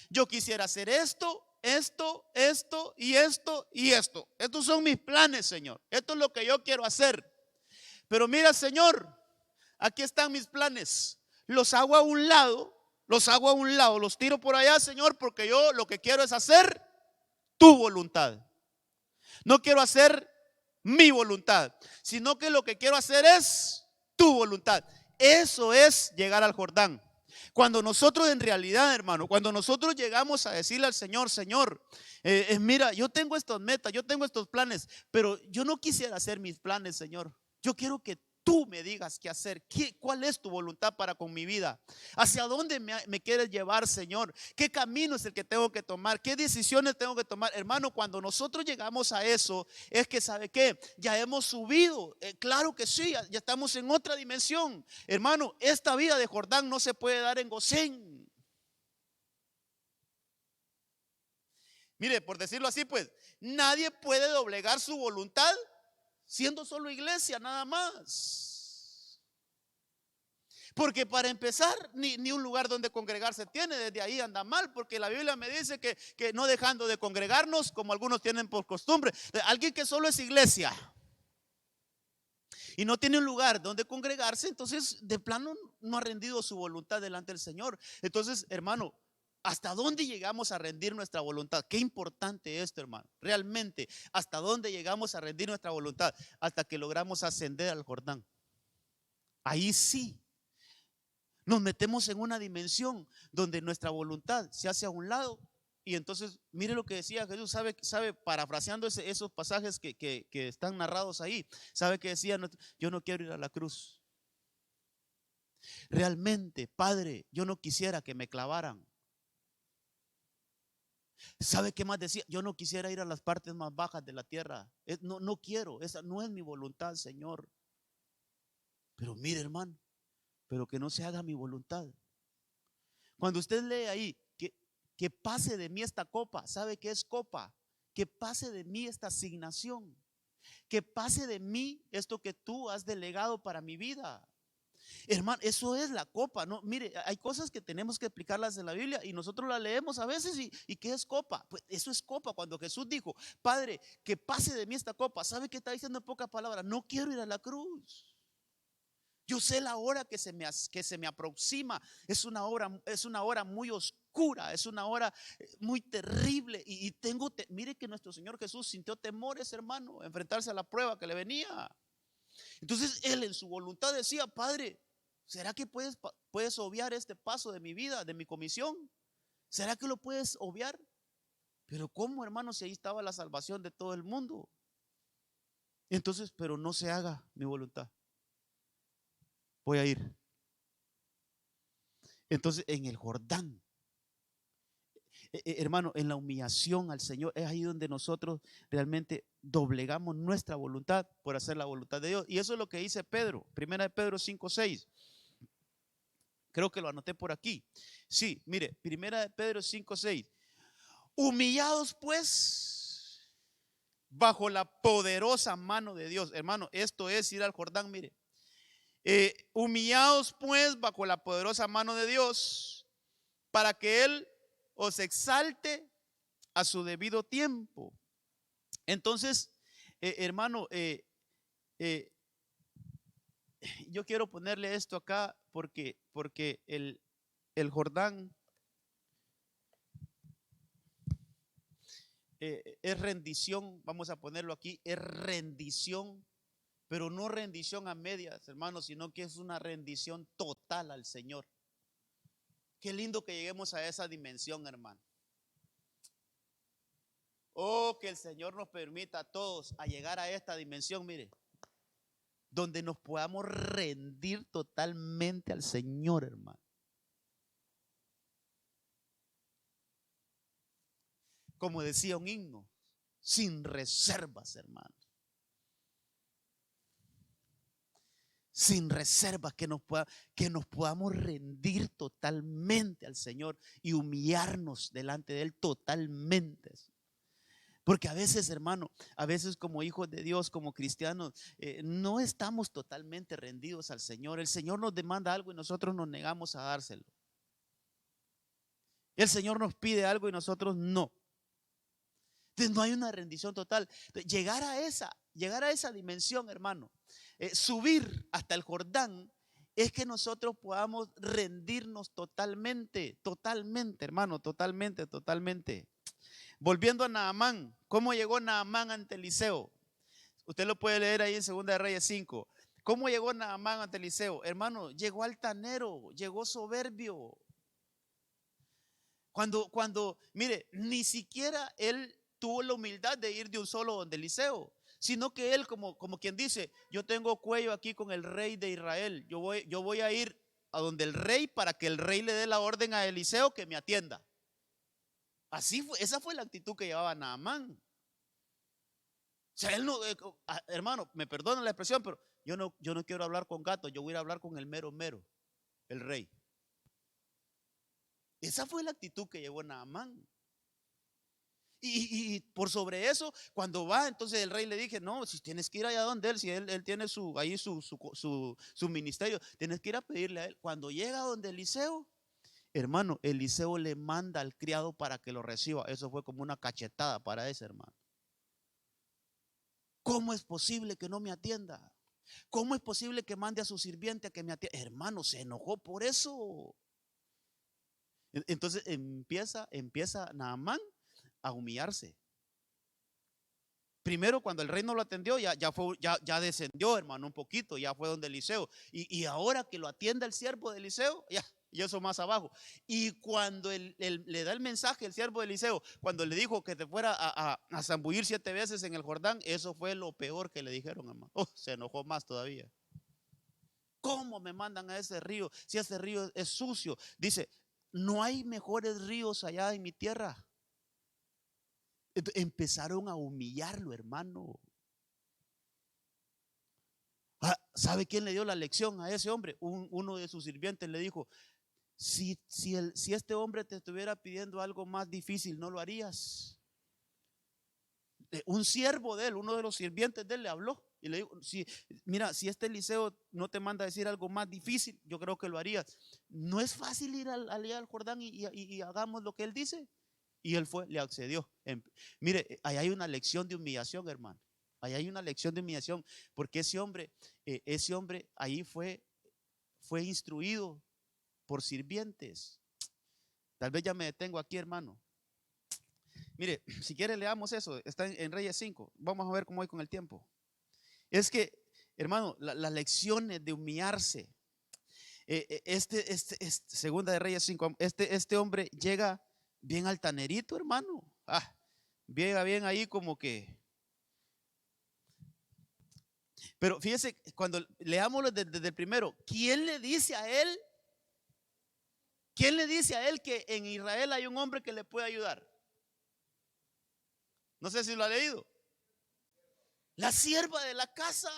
yo quisiera hacer esto y esto y esto. Estos son mis planes, Señor. Esto es lo que yo quiero hacer. Pero mira, Señor, aquí están mis planes. Los hago a un lado, los tiro por allá, Señor, porque yo lo que quiero es hacer tu voluntad. No quiero hacer mi voluntad, sino que lo que quiero hacer es tu voluntad. Eso es llegar al Jordán. Cuando nosotros en realidad, hermano, cuando nosotros llegamos a decirle al Señor: Señor, mira, yo tengo estas metas, yo tengo estos planes, pero yo no quisiera hacer mis planes, Señor. Yo quiero que tú me digas qué hacer. ¿Cuál es tu voluntad para con mi vida? ¿Hacia dónde me quieres llevar, Señor? ¿Qué camino es el que tengo que tomar? ¿Qué decisiones tengo que tomar? Hermano, cuando nosotros llegamos a eso, es que, ¿sabe qué? Ya hemos subido. Claro que sí, ya estamos en otra dimensión. Hermano, esta vida de Jordán no se puede dar en Gosén. Mire, por decirlo así, pues, nadie puede doblegar su voluntad siendo solo iglesia, nada más. Porque para empezar, ni un lugar donde congregarse tiene. Desde ahí anda mal, porque la Biblia me dice que no dejando de congregarnos, como algunos tienen por costumbre. Alguien que solo es iglesia y no tiene un lugar donde congregarse, entonces de plano no ha rendido su voluntad delante del Señor. Entonces, hermano, ¿Hasta dónde llegamos a rendir nuestra voluntad? Qué importante esto, hermano. Realmente, ¿hasta dónde llegamos a rendir nuestra voluntad? Hasta que logramos ascender al Jordán. Ahí sí nos metemos en una dimensión donde nuestra voluntad se hace a un lado. Y entonces, mire lo que decía Jesús, sabe parafraseando esos pasajes que están narrados ahí, sabe que decía: yo no quiero ir a la cruz. Realmente, Padre, yo no quisiera que me clavaran. ¿Sabe qué más decía? Yo no quisiera ir a las partes más bajas de la tierra. No quiero, esa no es mi voluntad, Señor. Pero mire, hermano, pero que no se haga mi voluntad. Cuando usted lee ahí que pase de mí esta copa, ¿sabe qué es copa? Que pase de mí esta asignación, que pase de mí esto que tú has delegado para mi vida. Hermano, eso es la copa, ¿no? Mire, hay cosas que tenemos que explicarlas en la Biblia y nosotros las leemos a veces y ¿qué es copa? Pues eso es copa. Cuando Jesús dijo: Padre, que pase de mí esta copa, ¿sabe qué está diciendo en pocas palabras? No quiero ir a la cruz. Yo sé la hora que se me aproxima. Es una hora muy oscura, es una hora muy terrible. Y mire que nuestro Señor Jesús sintió temores, hermano, enfrentarse a la prueba que le venía. Entonces él en su voluntad decía: Padre, ¿será que puedes obviar este paso de mi vida, de mi comisión? ¿Será que lo puedes obviar? Pero ¿cómo, hermano, si ahí estaba la salvación de todo el mundo? Entonces, pero no se haga mi voluntad, voy a ir. Entonces en el Jordán, hermano, en la humillación al Señor, es ahí donde nosotros realmente doblegamos nuestra voluntad por hacer la voluntad de Dios. Y eso es lo que dice Pedro, primera de Pedro 5:6. Creo que lo anoté por aquí. Sí, mire, primera de Pedro 5:6. Humillados pues bajo la poderosa mano de Dios. Hermano, esto es ir al Jordán, mire. Humillados pues bajo la poderosa mano de Dios, para que Él os exalte a su debido tiempo. Entonces, hermano, yo quiero ponerle esto acá porque el Jordán es rendición, vamos a ponerlo aquí, es rendición, pero no rendición a medias, hermano, sino que es una rendición total al Señor. Qué lindo que lleguemos a esa dimensión, hermano. Oh, que el Señor nos permita a todos a llegar a esta dimensión, mire, donde nos podamos rendir totalmente al Señor, hermano. Como decía un himno, sin reservas, hermano. Sin reservas, que nos podamos rendir totalmente al Señor y humillarnos delante de Él totalmente. Porque a veces, hermano, a veces como hijos de Dios, como cristianos, no estamos totalmente rendidos al Señor. El Señor nos demanda algo y nosotros nos negamos a dárselo. El Señor nos pide algo y nosotros no. Entonces no hay una rendición total. Llegar a esa dimensión, hermano, subir hasta el Jordán, es que nosotros podamos rendirnos totalmente, totalmente, hermano, totalmente, totalmente. Volviendo a Naamán, ¿cómo llegó Naamán ante Eliseo? Usted lo puede leer ahí en 2 de Reyes 5. ¿Cómo llegó Naamán ante Eliseo? Hermano, llegó altanero, llegó soberbio. Mire, ni siquiera él tuvo la humildad de ir de un solo donde Eliseo, sino que él, como quien dice: yo tengo cuello aquí con el rey de Israel, yo voy a ir a donde el rey para que el rey le dé la orden a Eliseo que me atienda. Así fue, esa fue la actitud que llevaba Naamán. O sea, él no, hermano, me perdona la expresión, pero yo no quiero hablar con gatos, yo voy a ir a hablar con el mero, el rey. Esa fue la actitud que llevó Naamán. Y por sobre eso, cuando va, entonces el rey le dije: no, si tienes que ir allá donde él, si él tiene ahí su ministerio, tienes que ir a pedirle a él. Cuando llega donde Eliseo, hermano, Eliseo le manda al criado para que lo reciba. Eso fue como una cachetada para ese hermano. ¿Cómo es posible que no me atienda? ¿Cómo es posible que mande a su sirviente a que me atienda? Hermano, se enojó por eso. Entonces empieza Naamán a humillarse. Primero, cuando el rey no lo atendió, ya descendió, hermano, un poquito, ya fue donde Eliseo. Y ahora que lo atiende el siervo de Eliseo, y eso más abajo. Y cuando le da el mensaje el siervo de Eliseo, cuando le dijo que te fuera a zambullir 7 veces en el Jordán, eso fue lo peor que le dijeron, hermano. Se enojó más todavía. ¿Cómo me mandan a ese río si ese río es sucio? Dice, no hay mejores ríos allá en mi tierra. Empezaron a humillarlo, hermano. ¿Sabe quién le dio la lección a ese hombre? Uno de sus sirvientes le dijo, si este hombre te estuviera pidiendo algo más difícil, ¿no lo harías? Un siervo de él, uno de los sirvientes de él le habló y le dijo, mira, si este Eliseo no te manda a decir algo más difícil, yo creo que lo harías. No es fácil ir al Jordán y hagamos lo que él dice. Y él le accedió. Mire, ahí hay una lección de humillación, hermano. Ahí hay una lección de humillación, porque ese hombre ahí fue instruido por sirvientes. Tal vez ya me detengo aquí, hermano. Mire, si quiere leamos eso, está en Reyes 5. Vamos a ver cómo voy con el tiempo. Es que, hermano, las lecciones de humillarse. Segunda de Reyes 5, este hombre llega bien altanerito, hermano. Llega bien ahí como que. Pero fíjese, cuando leámoslo desde el primero, ¿quién le dice a él? ¿Quién le dice a él que en Israel hay un hombre que le puede ayudar? No sé si lo ha leído. La sierva de la casa.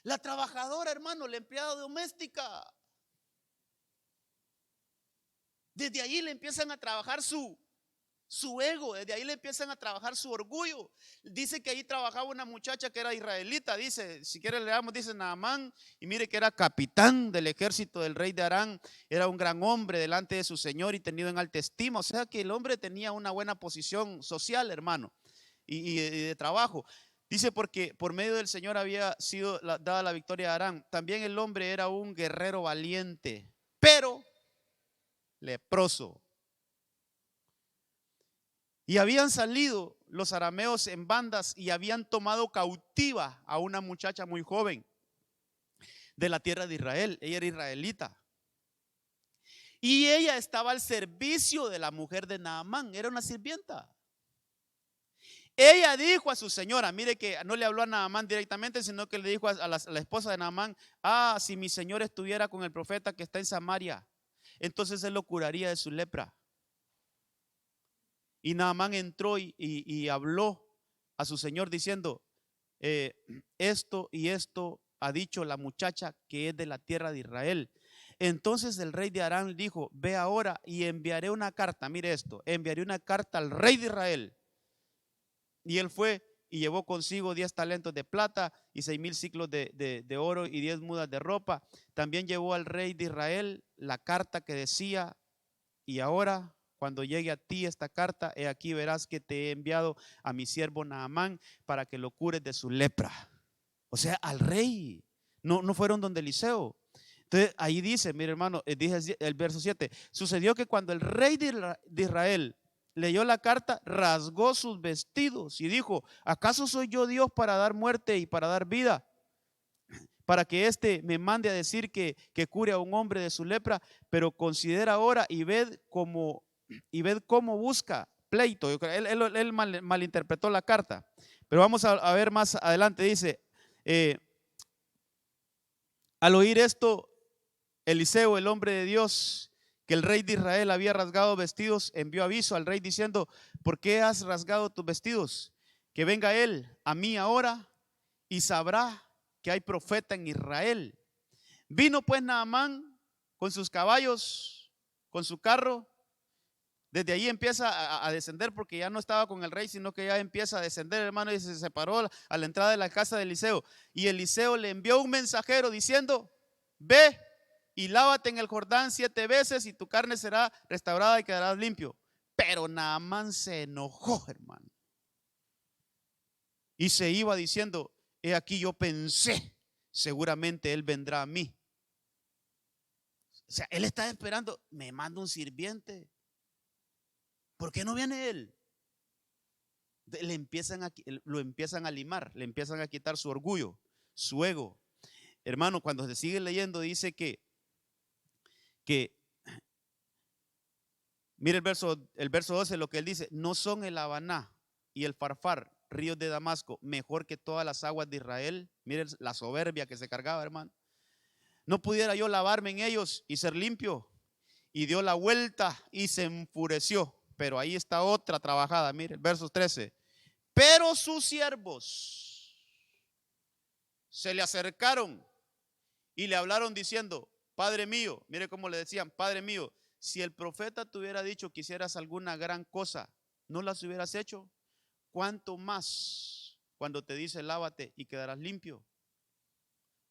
La trabajadora, hermano, la empleada doméstica. Desde ahí le empiezan a trabajar su ego, desde ahí le empiezan a trabajar su orgullo. Dice que ahí trabajaba una muchacha que era israelita, dice, si quiere leamos, dice Naamán, y mire que era capitán del ejército del rey de Aram, era un gran hombre delante de su señor y tenido en alta estima, o sea que el hombre tenía una buena posición social, hermano, y de trabajo. Dice porque por medio del Señor había sido dada la victoria a Aram. También el hombre era un guerrero valiente, pero leproso. Y habían salido los arameos en bandas y habían tomado cautiva a una muchacha muy joven de la tierra de Israel. Ella era israelita. Y ella estaba al servicio de la mujer de Naamán, era una sirvienta. Ella dijo a su señora, mire que no le habló a Naamán directamente, sino que le dijo a la esposa de Naamán, si mi señor estuviera con el profeta que está en Samaria, entonces él lo curaría de su lepra. Y Naamán entró y habló a su señor diciendo, esto y esto ha dicho la muchacha que es de la tierra de Israel. Entonces el rey de Aram dijo, ve ahora y enviaré una carta, mire esto, enviaré una carta al rey de Israel. Y él fue y llevó consigo 10 talentos de plata y 6,000 ciclos de oro y 10 mudas de ropa. También llevó al rey de Israel la carta que decía, y ahora cuando llegue a ti esta carta, he aquí verás que te he enviado a mi siervo Naamán para que lo cures de su lepra. O sea, al rey. No fueron donde Eliseo. Entonces ahí dice, mire hermano, dice el verso 7, sucedió que cuando el rey de Israel leyó la carta, rasgó sus vestidos y dijo, ¿acaso soy yo Dios para dar muerte y para dar vida? Para que éste me mande a decir que cure a un hombre de su lepra, pero considera ahora y ved cómo busca pleito. Él malinterpretó la carta, pero vamos a ver más adelante. Dice, al oír esto, Eliseo, el hombre de Dios, que el rey de Israel había rasgado vestidos, envió aviso al rey diciendo, ¿por qué has rasgado tus vestidos? Que venga él a mí ahora y sabrá que hay profeta en Israel. Vino pues Naamán con sus caballos, con su carro. Desde ahí empieza a descender porque ya no estaba con el rey, sino que ya empieza a descender, hermano, y se separó a la entrada de la casa de Eliseo. Y Eliseo le envió un mensajero diciendo, ve y lávate en el Jordán 7 veces y tu carne será restaurada y quedarás limpio. Pero Naamán se enojó, hermano. Y se iba diciendo, he aquí yo pensé, seguramente él vendrá a mí. O sea, él está esperando, me manda un sirviente. ¿Por qué no viene él? Lo empiezan a limar, le empiezan a quitar su orgullo, su ego. Hermano, cuando se sigue leyendo dice que mire el verso 12, lo que él dice: no son el Habaná y el Farfar, ríos de Damasco, mejor que todas las aguas de Israel. Mire la soberbia que se cargaba, hermano. No pudiera yo lavarme en ellos y ser limpio. Y dio la vuelta y se enfureció. Pero ahí está otra trabajada, mire el verso 13. Pero sus siervos se le acercaron y le hablaron diciendo: Padre mío, mire cómo le decían: Padre mío, si el profeta te hubiera dicho que hicieras alguna gran cosa, ¿no las hubieras hecho? ¿Cuánto más cuando te dice lávate y quedarás limpio?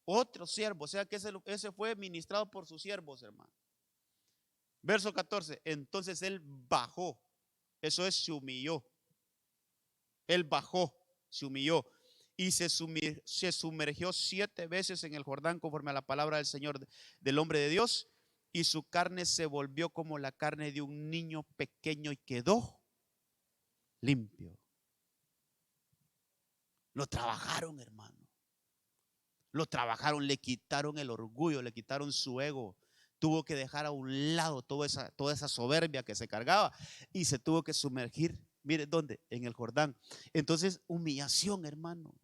Otro siervo, o sea que ese fue ministrado por sus siervos, hermano. Verso 14, entonces él bajó, eso es, se humilló. Él bajó, se humilló y se sumergió 7 veces en el Jordán conforme a la palabra del Señor, del hombre de Dios, y su carne se volvió como la carne de un niño pequeño y quedó limpio. Lo trabajaron, hermano. Lo trabajaron, le quitaron el orgullo, le quitaron su ego. Tuvo que dejar a un lado toda esa soberbia que se cargaba y se tuvo que sumergir. Mire, ¿dónde? En el Jordán. Entonces, humillación, hermano.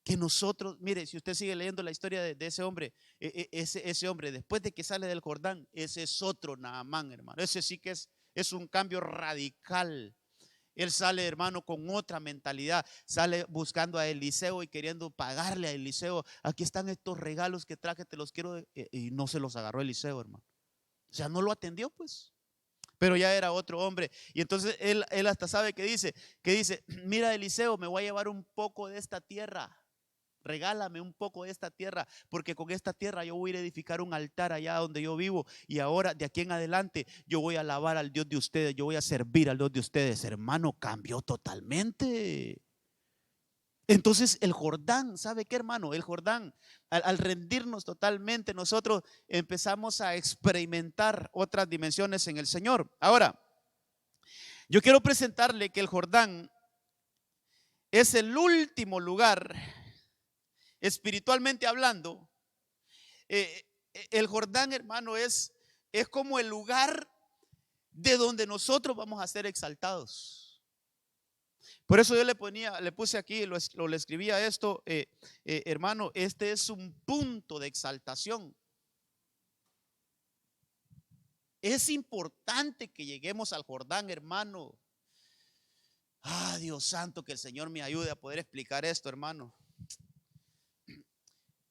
Que nosotros, mire, si usted sigue leyendo la historia de ese hombre, ese hombre, después de que sale del Jordán, ese es otro Naamán, hermano. Ese sí que es un cambio radical. Él sale, hermano, con otra mentalidad. Sale buscando a Eliseo y queriendo pagarle a Eliseo. Aquí están estos regalos que traje, te los quiero. Y no se los agarró Eliseo, hermano. O sea, no lo atendió, pues. Pero ya era otro hombre. Y entonces él hasta sabe que dice, mira, Eliseo, me voy a llevar un poco de esta tierra. Regálame un poco de esta tierra, porque con esta tierra yo voy a ir a edificar un altar allá donde yo vivo, y ahora de aquí en adelante yo voy a alabar al Dios de ustedes, yo voy a servir al Dios de ustedes. Hermano, cambió totalmente. Entonces el Jordán, ¿sabe qué, hermano? El Jordán, al rendirnos totalmente, nosotros empezamos a experimentar otras dimensiones en el Señor. Ahora, yo quiero presentarle que el Jordán es el último lugar, espiritualmente hablando. El Jordán, hermano, es como el lugar de donde nosotros vamos a ser exaltados. Por eso yo le puse aquí, le escribía esto, hermano, este es un punto de exaltación. Es importante que lleguemos al Jordán, hermano. Dios santo, que el Señor me ayude a poder explicar esto, hermano.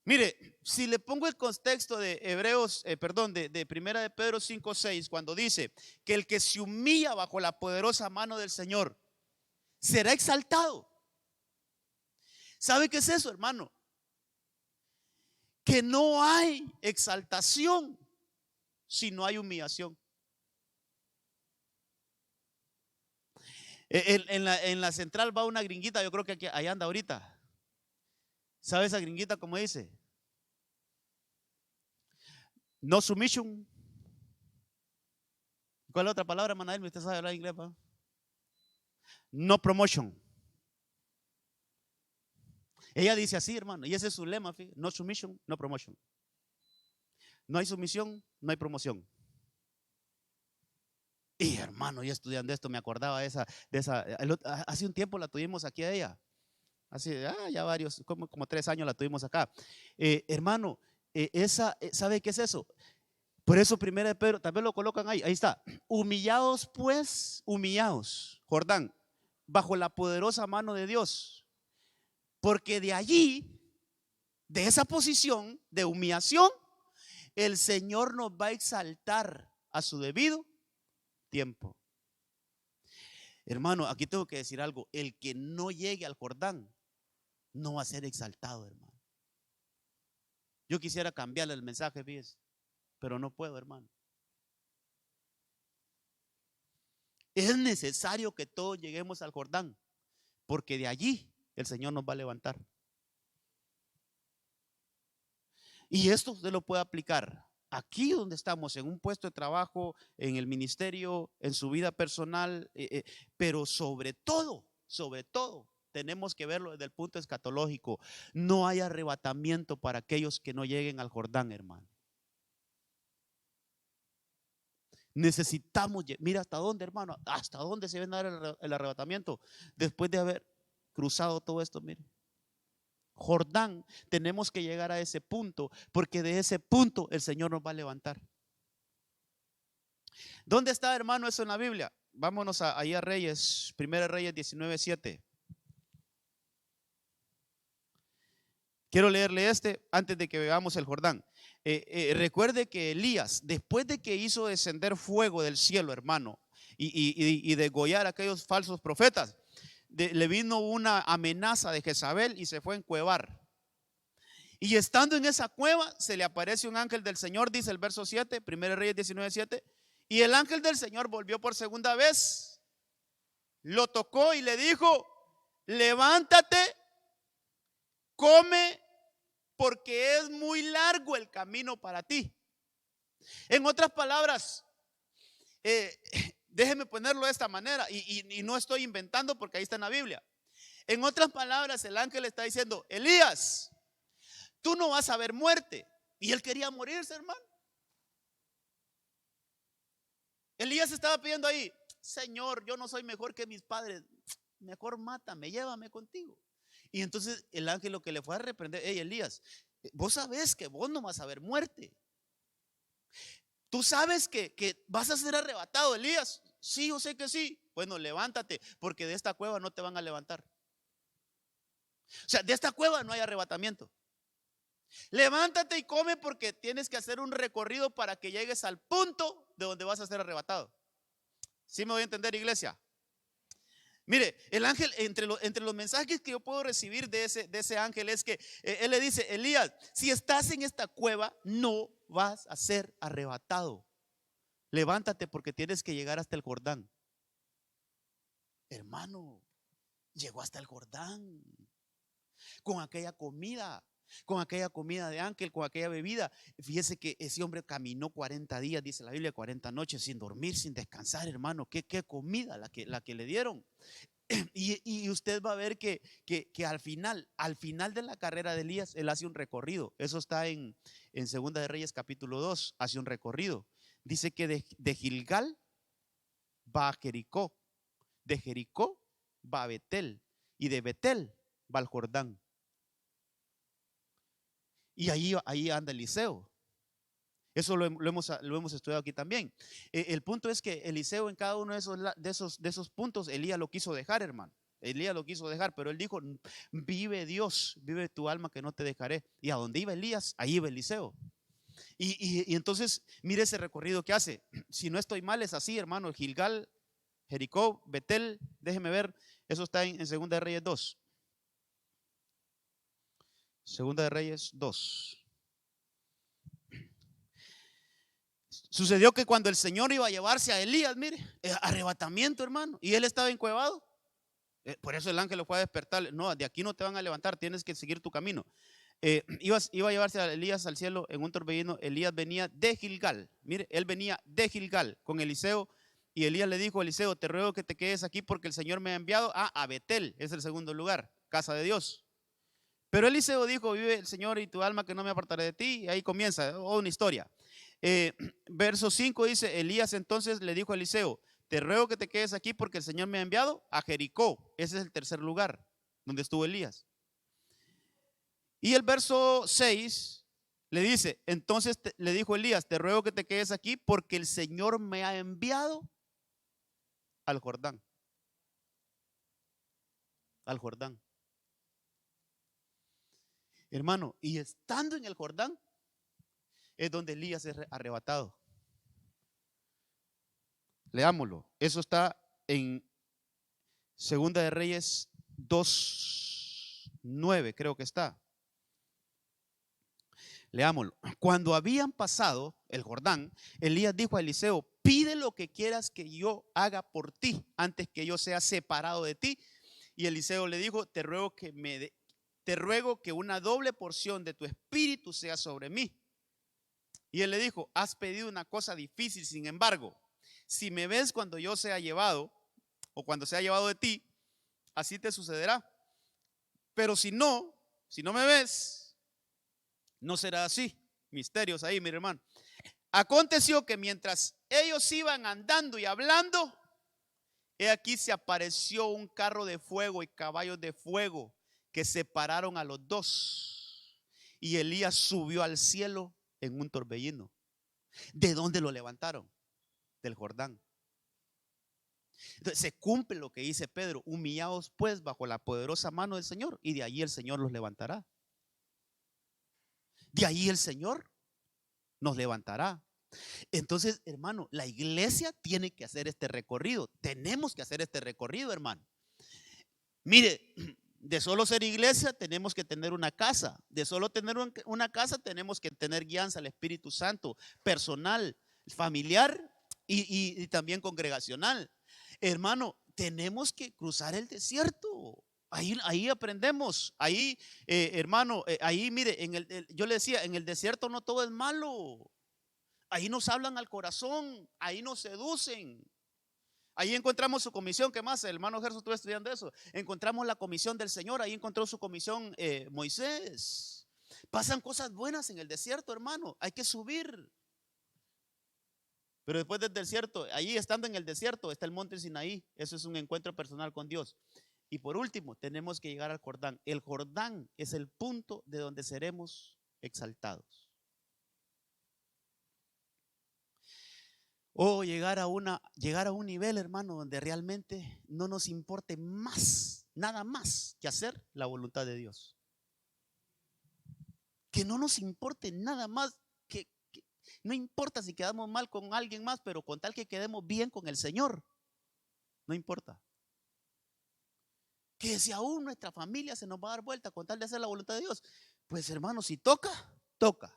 Mire, si le pongo el contexto de de Primera de Pedro 5:6, cuando dice que el que se humilla bajo la poderosa mano del Señor será exaltado. ¿Sabe qué es eso, hermano? Que no hay exaltación si no hay humillación. En la central va una gringuita, yo creo que allá anda ahorita. ¿Sabe esa gringuita cómo dice? No submission. ¿Cuál es la otra palabra, Manael? ¿Usted sabe hablar inglés, pa? No promotion. Ella dice así, hermano, y ese es su lema: no submission, no promotion. No hay sumisión, no hay promoción. Y hermano, yo estudiando esto me acordaba de esa, hace un tiempo la tuvimos aquí a ella. Hace ya varios, como 3 años la tuvimos acá. Hermano, ¿sabe qué es eso? Por eso Primera de Pedro, también lo colocan ahí está. Humillados pues, humillados, Jordán, bajo la poderosa mano de Dios. Porque de allí, de esa posición de humillación, el Señor nos va a exaltar a su debido tiempo. Hermano, aquí tengo que decir algo: el que no llegue al Jordán no va a ser exaltado, hermano. Yo quisiera cambiarle el mensaje, fíjese, pero no puedo, hermano. Es necesario que todos lleguemos al Jordán, porque de allí el Señor nos va a levantar. Y esto usted lo puede aplicar aquí donde estamos, en un puesto de trabajo, en el ministerio, en su vida personal, pero sobre todo, tenemos que verlo desde el punto escatológico. No hay arrebatamiento para aquellos que no lleguen al Jordán, hermano. Necesitamos, mira hasta dónde, hermano, hasta dónde se viene a dar el arrebatamiento después de haber cruzado todo esto, mire. Jordán, tenemos que llegar a ese punto, porque de ese punto el Señor nos va a levantar. ¿Dónde está, hermano, eso en la Biblia? Vámonos ahí a Reyes, 1 Reyes 19:7. Quiero leerle antes de que veamos el Jordán. Recuerde que Elías, después de que hizo descender fuego del cielo, hermano, y degollar a aquellos falsos profetas, le vino una amenaza de Jezabel y se fue a encuevar. Y estando en esa cueva, se le aparece un ángel del Señor, dice el verso 7, 1 Reyes 19:7. Y el ángel del Señor volvió por segunda vez, lo tocó y le dijo: levántate, come, porque es muy largo el camino para ti. En otras palabras, déjeme ponerlo de esta manera, y no estoy inventando porque ahí está en la Biblia. En otras palabras, el ángel está diciendo: Elías, tú no vas a ver muerte. Y él quería morirse, hermano. Elías estaba pidiendo ahí: Señor, yo no soy mejor que mis padres, mejor mátame, llévame contigo. Y entonces el ángel lo que le fue a reprender: hey, Elías, vos sabés que vos no vas a ver muerte. Tú sabes que vas a ser arrebatado, Elías. Sí, yo sé que sí. Bueno, levántate, porque de esta cueva no te van a levantar. O sea, de esta cueva no hay arrebatamiento. Levántate y come, porque tienes que hacer un recorrido para que llegues al punto de donde vas a ser arrebatado. ¿Sí me voy a entender, iglesia? Mire, el ángel, entre los mensajes que yo puedo recibir de ese ángel, es que él le dice: Elías, si estás en esta cueva, no vas a ser arrebatado. Levántate, porque tienes que llegar hasta el Jordán. Hermano, llegó hasta el Jordán con aquella comida de ángel, con aquella bebida. Fíjese que ese hombre caminó 40 días, dice la Biblia, 40 noches, sin dormir, sin descansar, hermano. Qué comida la que le dieron. Y usted va a ver que al final de la carrera de Elías, él hace un recorrido. Eso está en Segunda de Reyes capítulo 2, hace un recorrido. Dice que de Gilgal va a Jericó, de Jericó va a Betel, y de Betel va al Jordán. Y ahí anda Eliseo. Eso lo hemos estudiado aquí también. El punto es que Eliseo, en cada uno de esos puntos, Elías lo quiso dejar, hermano. Elías lo quiso dejar, pero él dijo: vive Dios, vive tu alma, que no te dejaré. Y a donde iba Elías, ahí iba Eliseo. Y entonces, mire ese recorrido que hace. Si no estoy mal, es así, hermano: Gilgal, Jericó, Betel. Déjeme ver, eso está en Segunda de Reyes 2. Segunda de Reyes 2. Sucedió que cuando el Señor iba a llevarse a Elías, mire, arrebatamiento, hermano, y él estaba encuevado. Por eso el ángel lo fue a despertar: no, de aquí no te van a levantar, tienes que seguir tu camino. Iba a llevarse a Elías al cielo en un torbellino. Elías venía de Gilgal. Mire, él venía de Gilgal con Eliseo. Y Elías le dijo a Eliseo: te ruego que te quedes aquí, porque el Señor me ha enviado a Betel, es el segundo lugar, casa de Dios. Pero Eliseo dijo: vive el Señor y tu alma, que no me apartaré de ti. Y ahí comienza una historia. Verso 5 dice: Elías entonces le dijo a Eliseo: te ruego que te quedes aquí, porque el Señor me ha enviado a Jericó. Ese es el tercer lugar donde estuvo Elías. Y el verso 6 le dice: entonces le dijo Elías: te ruego que te quedes aquí, porque el Señor me ha enviado al Jordán. Al Jordán. Hermano, y estando en el Jordán es donde Elías es arrebatado. Leámoslo. Eso está en Segunda de Reyes 2:9, creo que está. Leámoslo. Cuando habían pasado el Jordán, Elías dijo a Eliseo: pide lo que quieras que yo haga por ti, antes que yo sea separado de ti. Y Eliseo le dijo: te ruego que una doble porción de tu espíritu sea sobre mí. Y él le dijo, has pedido una cosa difícil, sin embargo, si me ves cuando yo sea llevado, o cuando sea llevado de ti, así te sucederá. Pero si no me ves, no será así. Misterios ahí, mi hermano. Aconteció que mientras ellos iban andando y hablando, he aquí se apareció un carro de fuego y caballos de fuego que separaron a los dos. Y Elías subió al cielo en un torbellino. ¿De dónde lo levantaron? Del Jordán. Entonces se cumple lo que dice Pedro: humillaos pues bajo la poderosa mano del Señor, y de allí el Señor los levantará. De allí el Señor nos levantará. Entonces, hermano, la iglesia tiene que hacer este recorrido. Tenemos que hacer este recorrido, hermano. Mire, de solo ser iglesia tenemos que tener una casa. De solo tener una casa tenemos que tener guianza al Espíritu Santo, personal, familiar y también congregacional. Hermano, tenemos que cruzar el desierto. Ahí aprendemos. Ahí, hermano, ahí mire, yo le decía, en el desierto no todo es malo. Ahí nos hablan al corazón, ahí nos seducen. Ahí encontramos su comisión. ¿Qué más? El hermano Gerson estuvo estudiando eso. Encontramos la comisión del Señor. Ahí encontró su comisión Moisés. Pasan cosas buenas en el desierto, hermano. Hay que subir. Pero después del desierto, ahí estando en el desierto, está el monte Sinaí. Eso es un encuentro personal con Dios. Y por último, tenemos que llegar al Jordán. El Jordán es el punto de donde seremos exaltados. O llegar a un nivel, hermano, donde realmente no nos importe más, nada más que hacer la voluntad de Dios. Que no nos importe nada más, que no importa si quedamos mal con alguien más, pero con tal que quedemos bien con el Señor, no importa. Que si aún nuestra familia se nos va a dar vuelta con tal de hacer la voluntad de Dios, pues hermano, si toca, toca.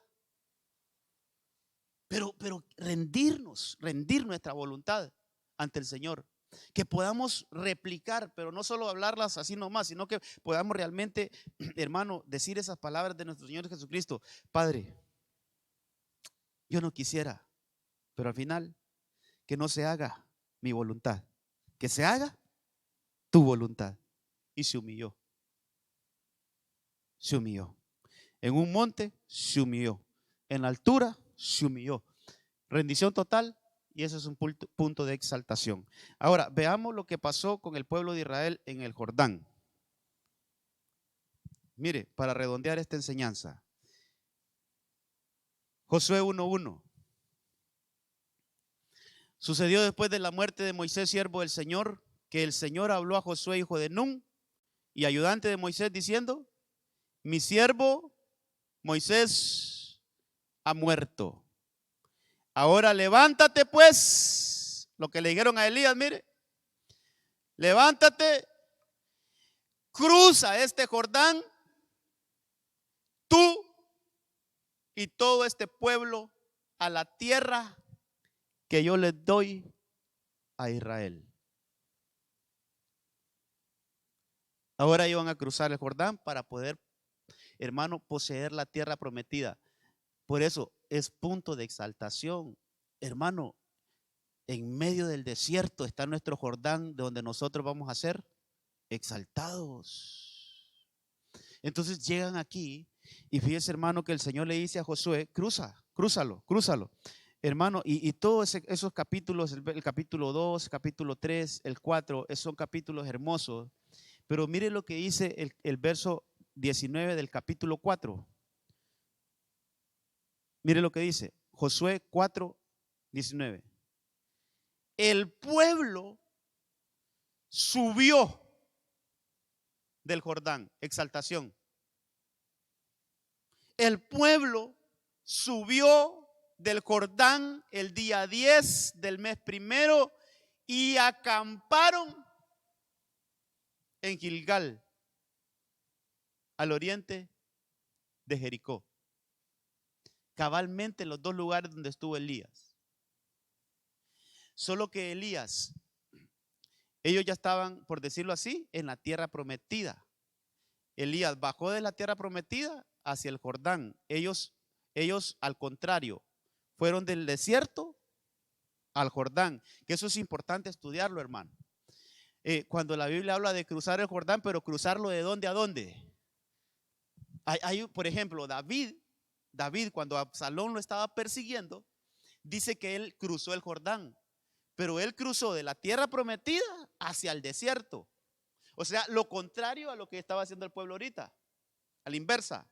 Pero rendir nuestra voluntad ante el Señor. Que podamos replicar, pero no solo hablarlas así nomás, sino que podamos realmente, hermano, decir esas palabras de nuestro Señor Jesucristo. Padre, yo no quisiera, pero al final, que no se haga mi voluntad, que se haga tu voluntad. Y se humilló. Se humilló. En un monte se humilló. En la altura se humilló. Rendición total, y eso es un punto de exaltación. Ahora, veamos lo que pasó con el pueblo de Israel en el Jordán. Mire, para redondear esta enseñanza. Josué 1:1. Sucedió después de la muerte de Moisés, siervo del Señor, que el Señor habló a Josué, hijo de Nun, y ayudante de Moisés, diciendo: mi siervo Moisés ha muerto. Ahora levántate pues, lo que le dijeron a Elías, mire, levántate, cruza este Jordán, tú y todo este pueblo, a la tierra que yo les doy a Israel. Ahora iban a cruzar el Jordán para poder, hermano, poseer la tierra prometida. Por eso es punto de exaltación, hermano. En medio del desierto está nuestro Jordán, donde nosotros vamos a ser exaltados. Entonces llegan aquí y fíjese, hermano, que el Señor le dice a Josué: crúzalo. Hermano, y todos esos capítulos, el capítulo 2, capítulo 3, el 4, son capítulos hermosos. Pero mire lo que dice el verso 19 del capítulo 4. Mire lo que dice Josué 4:19. El pueblo subió del Jordán, exaltación. El pueblo subió del Jordán el día 10 del mes primero y acamparon en Gilgal, al oriente de Jericó. Cabalmente en los dos lugares donde estuvo Elías. Solo que Elías, ellos ya estaban, por decirlo así, en la tierra prometida. Elías bajó de la tierra prometida hacia el Jordán. Ellos al contrario, fueron del desierto al Jordán, que eso es importante estudiarlo, hermano. Cuando la Biblia habla de cruzar el Jordán, pero cruzarlo ¿de dónde a dónde? Por ejemplo, David, cuando Absalón lo estaba persiguiendo, dice que él cruzó el Jordán, pero él cruzó de la tierra prometida hacia el desierto. O sea, lo contrario a lo que estaba haciendo el pueblo ahorita, a la inversa.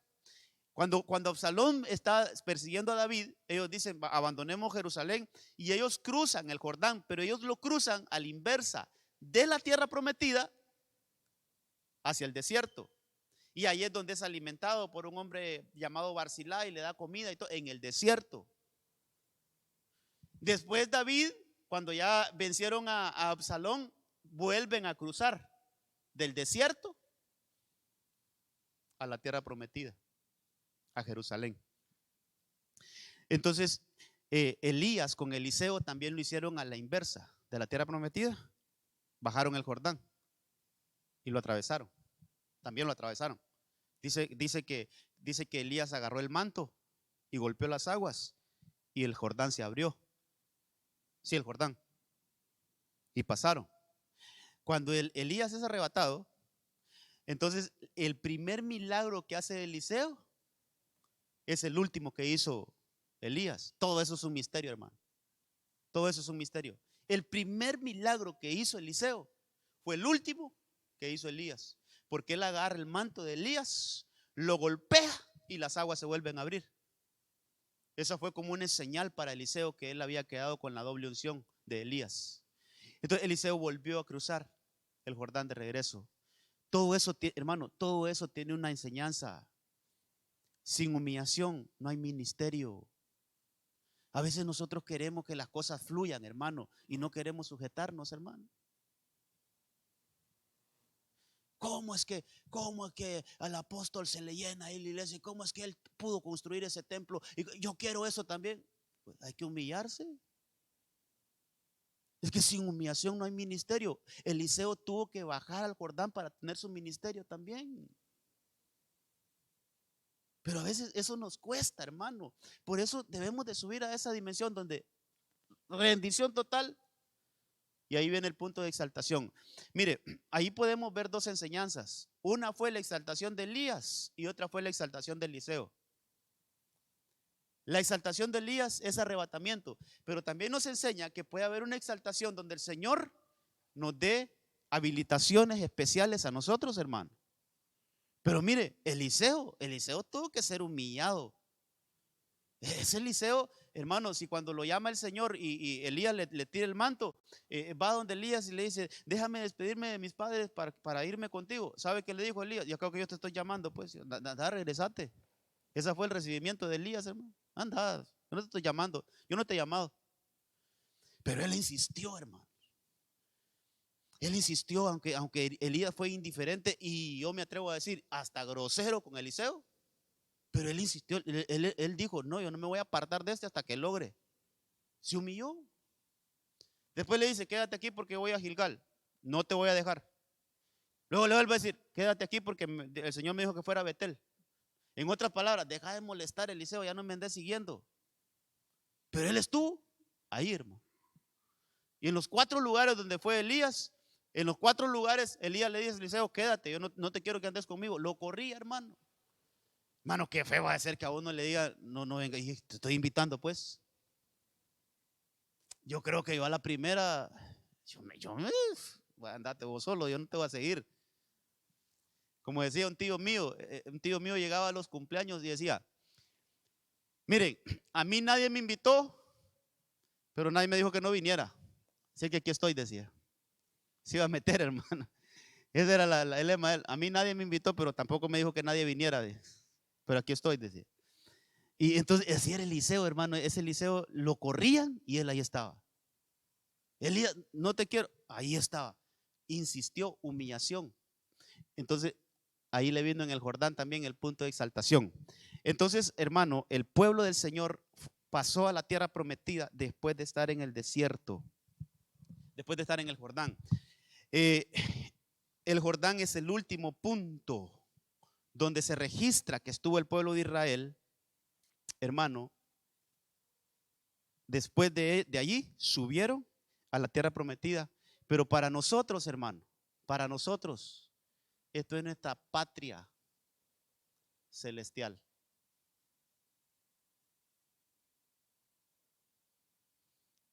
Cuando Absalón está persiguiendo a David, ellos dicen, abandonemos Jerusalén, y ellos cruzan el Jordán, pero ellos lo cruzan a la inversa, de la tierra prometida hacia el desierto. Y ahí es donde es alimentado por un hombre llamado Barzilai y le da comida y todo, en el desierto. Después David, cuando ya vencieron a Absalón, vuelven a cruzar del desierto a la tierra prometida, a Jerusalén. Entonces, Elías con Eliseo también lo hicieron a la inversa, de la tierra prometida, bajaron el Jordán y lo atravesaron. También lo atravesaron. Dice que Elías agarró el manto y golpeó las aguas y el Jordán se abrió. Sí, el Jordán. Y pasaron. Cuando Elías es arrebatado, entonces el primer milagro que hace Eliseo es el último que hizo Elías. Todo eso es un misterio, hermano. Todo eso es un misterio. El primer milagro que hizo Eliseo fue el último que hizo Elías, porque él agarra el manto de Elías, lo golpea y las aguas se vuelven a abrir. Eso fue como una señal para Eliseo que él había quedado con la doble unción de Elías. Entonces Eliseo volvió a cruzar el Jordán de regreso. Todo eso, hermano, todo eso tiene una enseñanza. Sin humillación no hay ministerio. A veces nosotros queremos que las cosas fluyan, hermano, y no queremos sujetarnos, hermano. ¿Cómo es que al apóstol se le llena ahí la iglesia? ¿Cómo es que él pudo construir ese templo? Y yo quiero eso también. Pues hay que humillarse. Es que sin humillación no hay ministerio. Eliseo tuvo que bajar al Jordán para tener su ministerio también. Pero a veces eso nos cuesta, hermano. Por eso debemos de subir a esa dimensión donde rendición total. Y ahí viene el punto de exaltación. Mire, ahí podemos ver dos enseñanzas. Una fue la exaltación de Elías y otra fue la exaltación de Eliseo. La exaltación de Elías es arrebatamiento, pero también nos enseña que puede haber una exaltación donde el Señor nos dé habilitaciones especiales a nosotros, hermano. Pero mire, Eliseo tuvo que ser humillado. Ese Eliseo, hermano, si cuando lo llama el Señor y Elías le tira el manto, va donde Elías y le dice, déjame despedirme de mis padres para irme contigo. ¿Sabe qué le dijo Elías? Ya creo que yo te estoy llamando, pues, anda, regresate. Ese fue el recibimiento de Elías, hermano. Anda, yo no te estoy llamando, yo no te he llamado. Pero él insistió, hermano. Él insistió, aunque Elías fue indiferente y yo me atrevo a decir, hasta grosero con Eliseo. Pero él insistió, él dijo, no, yo no me voy a apartar de este hasta que logre. Se humilló. Después le dice, quédate aquí porque voy a Gilgal. No te voy a dejar. Luego le vuelve a decir, quédate aquí porque el Señor me dijo que fuera a Betel. En otras palabras, deja de molestar, Eliseo, ya no me andes siguiendo. Pero él estuvo ahí, hermano. Y en los 4 lugares donde fue Elías, en los 4 lugares Elías le dice a Eliseo, quédate, yo no te quiero que andes conmigo. Lo corría, hermano. Hermano, qué feo va a ser que a uno le diga, no venga, te estoy invitando, pues. Yo creo que yo a la primera, andate vos solo, yo no te voy a seguir. Como decía un tío mío llegaba a los cumpleaños y decía, miren, a mí nadie me invitó, pero nadie me dijo que no viniera. Así que aquí estoy, decía. Se iba a meter, hermano. Ese era el lema de él. A mí nadie me invitó, pero tampoco me dijo que nadie viniera. Pero aquí estoy, decía. Y entonces, así era Eliseo, hermano. Ese Eliseo lo corrían y él ahí estaba. Elías, no te quiero. Ahí estaba. Insistió, humillación. Entonces, ahí le vino en el Jordán también el punto de exaltación. Entonces, hermano, el pueblo del Señor pasó a la tierra prometida después de estar en el desierto, después de estar en el Jordán. El Jordán es el último punto donde se registra que estuvo el pueblo de Israel, hermano, después de allí subieron a la tierra prometida. Pero para nosotros, hermano, para nosotros, esto es nuestra patria celestial.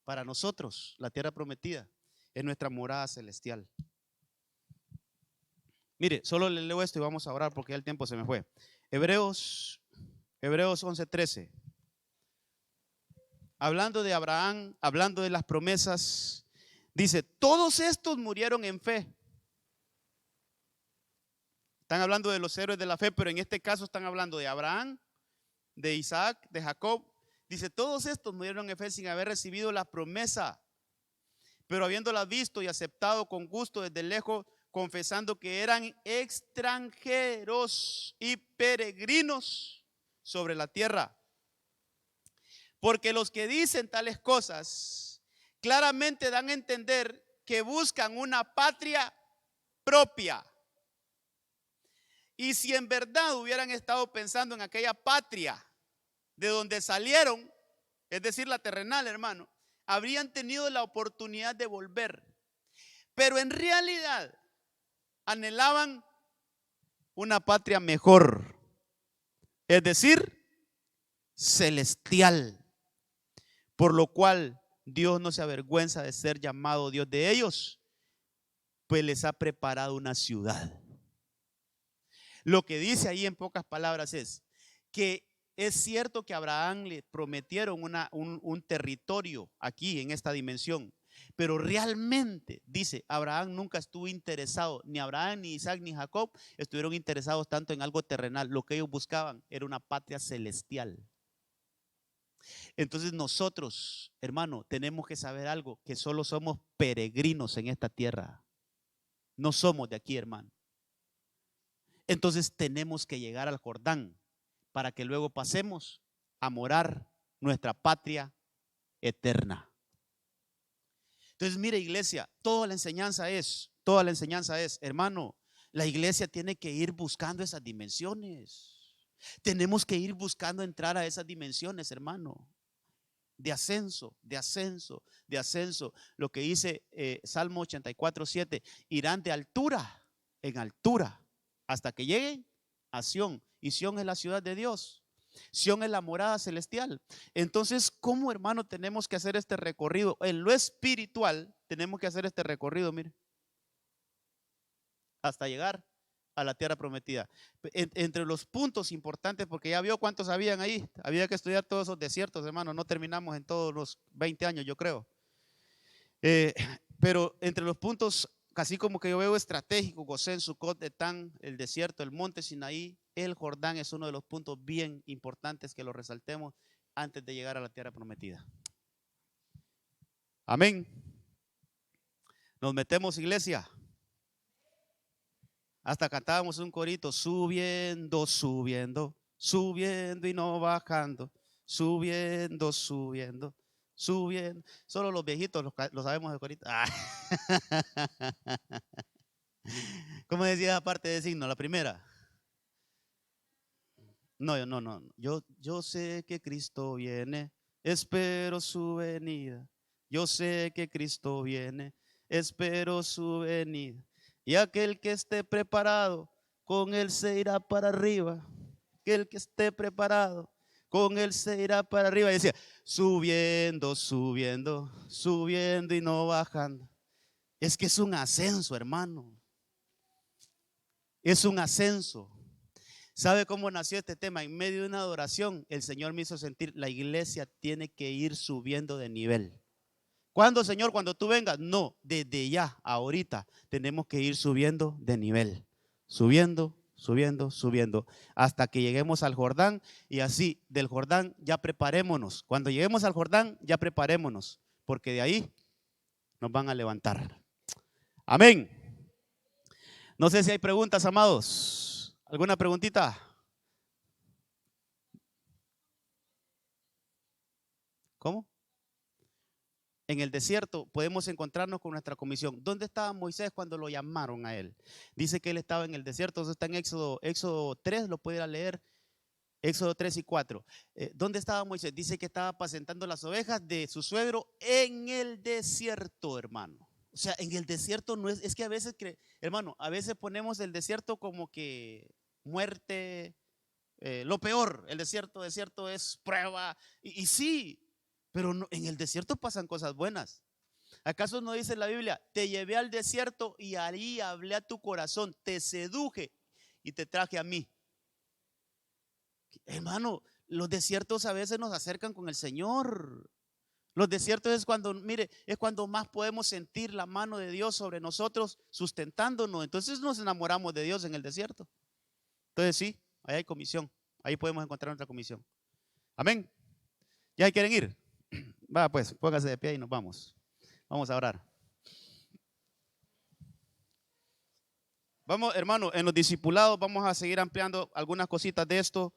Para nosotros, la tierra prometida es nuestra morada celestial. Mire, solo le leo esto y vamos a orar porque ya el tiempo se me fue. Hebreos 11:13. Hablando de Abraham, hablando de las promesas, dice, todos estos murieron en fe. Están hablando de los héroes de la fe, pero en este caso están hablando de Abraham, de Isaac, de Jacob. Dice, todos estos murieron en fe sin haber recibido la promesa, pero habiéndola visto y aceptado con gusto desde lejos, confesando que eran extranjeros y peregrinos sobre la tierra. Porque los que dicen tales cosas claramente dan a entender que buscan una patria propia. Y si en verdad hubieran estado pensando en aquella patria de donde salieron, es decir, la terrenal, hermano, habrían tenido la oportunidad de volver. Pero en realidad anhelaban una patria mejor, es decir, celestial. Por lo cual Dios no se avergüenza de ser llamado Dios de ellos, pues les ha preparado una ciudad. Lo que dice ahí en pocas palabras es que es cierto que a Abraham le prometieron un territorio aquí en esta dimensión, pero realmente, dice, Abraham nunca estuvo interesado, ni Abraham, ni Isaac, ni Jacob estuvieron interesados tanto en algo terrenal. Lo que ellos buscaban era una patria celestial. Entonces nosotros, hermano, tenemos que saber algo, que solo somos peregrinos en esta tierra. No somos de aquí, hermano. Entonces tenemos que llegar al Jordán para que luego pasemos a morar nuestra patria eterna. Entonces, mire, iglesia, toda la enseñanza es, hermano, la iglesia tiene que ir buscando esas dimensiones. Tenemos que ir buscando entrar a esas dimensiones, hermano. De ascenso, de ascenso, de ascenso. Lo que dice Salmo 84:7, irán de altura en altura hasta que lleguen a Sión. Y Sión es la ciudad de Dios. Sión es la morada celestial. Entonces, ¿cómo, hermano, tenemos que hacer este recorrido? En lo espiritual tenemos que hacer este recorrido, mire, hasta llegar a la tierra prometida. Entre los puntos importantes, porque ya vio cuántos habían ahí, había que estudiar todos esos desiertos, hermano, no terminamos en todos los 20 años, yo creo. Pero entre los puntos, casi como que yo veo estratégico, Gosén, Sucot, Etán, el desierto, el monte Sinaí, el Jordán es uno de los puntos bien importantes que lo resaltemos antes de llegar a la tierra prometida. Amén. Nos metemos, iglesia. Hasta cantábamos un corito, subiendo, subiendo, subiendo y no bajando, subiendo, subiendo, subiendo. Solo los viejitos lo sabemos de corito. Ah. ¿Cómo decía la parte de signo? La primera. No. Yo sé que Cristo viene, espero su venida. Yo sé que Cristo viene, espero su venida. Y aquel que esté preparado, con él se irá para arriba. Aquel que esté preparado, con él se irá para arriba. Y decía, subiendo, subiendo, subiendo y no bajando. Es que es un ascenso, hermano. Es un ascenso. ¿Sabe cómo nació este tema? En medio de una adoración, el Señor me hizo sentir, la iglesia tiene que ir subiendo de nivel. ¿Cuándo, Señor? Cuando tú vengas. No, desde ya, ahorita, tenemos que ir subiendo de nivel. Subiendo, subiendo, subiendo, hasta que lleguemos al Jordán. Y así, del Jordán ya preparémonos. Cuando lleguemos al Jordán, ya preparémonos, porque de ahí nos van a levantar. Amén. No sé si hay preguntas, amados. ¿Alguna preguntita? ¿Cómo? En el desierto podemos encontrarnos con nuestra comisión. ¿Dónde estaba Moisés cuando lo llamaron a él? Dice que él estaba en el desierto. Eso está en Éxodo 3, lo puede ir a leer. Éxodo 3 y 4. ¿Dónde estaba Moisés? Dice que estaba apacentando las ovejas de su suegro en el desierto, hermano. O sea, en el desierto no es que a veces, hermano, a veces ponemos el desierto como que muerte, lo peor. El desierto es prueba. Y sí, pero no, en el desierto pasan cosas buenas. ¿Acaso no dice la Biblia? Te llevé al desierto y ahí hablé a tu corazón, te seduje y te traje a mí. Hermano, los desiertos a veces nos acercan con el Señor. Los desiertos es cuando, mire, es cuando más podemos sentir la mano de Dios sobre nosotros sustentándonos. Entonces nos enamoramos de Dios en el desierto. Entonces sí, ahí hay comisión. Ahí podemos encontrar nuestra comisión. Amén. ¿Ya quieren ir? Va pues, póngase de pie y nos vamos. Vamos a orar. Vamos, hermano, en los discipulados vamos a seguir ampliando algunas cositas de esto.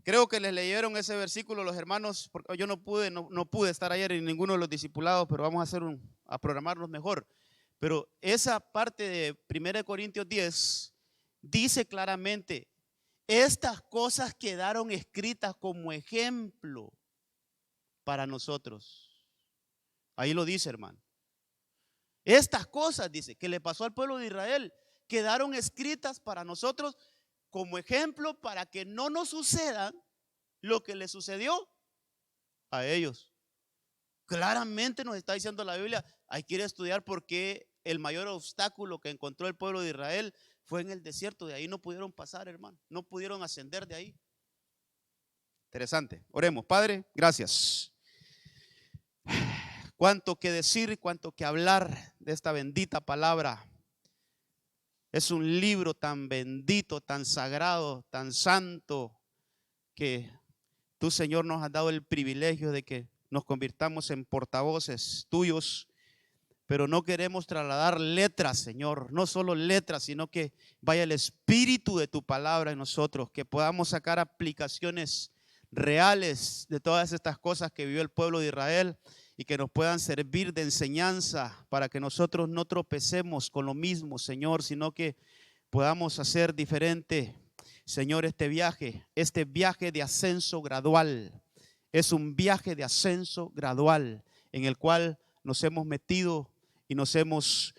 Creo que les leyeron ese versículo los hermanos, porque yo no pude estar ayer en ninguno de los discipulados, pero vamos a programarnos mejor. Pero esa parte de 1 Corintios 10 dice claramente, estas cosas quedaron escritas como ejemplo para nosotros. Ahí lo dice, hermano. Estas cosas, dice, que le pasó al pueblo de Israel, quedaron escritas para nosotros como ejemplo para que no nos suceda lo que le sucedió a ellos. Claramente nos está diciendo la Biblia, hay que ir a estudiar por qué el mayor obstáculo que encontró el pueblo de Israel fue en el desierto. De ahí no pudieron pasar, hermano, no pudieron ascender de ahí. Interesante. Oremos. Padre, gracias. Cuánto que decir, cuánto que hablar de esta bendita palabra. Es un libro tan bendito, tan sagrado, tan santo, que tú, Señor, nos has dado el privilegio de que nos convirtamos en portavoces tuyos, pero no queremos trasladar letras, Señor, no solo letras, sino que vaya el espíritu de tu palabra en nosotros, que podamos sacar aplicaciones reales de todas estas cosas que vivió el pueblo de Israel y que nos puedan servir de enseñanza para que nosotros no tropecemos con lo mismo, Señor, sino que podamos hacer diferente, Señor, este viaje de ascenso gradual. Es un viaje de ascenso gradual en el cual nos hemos metido y nos hemos,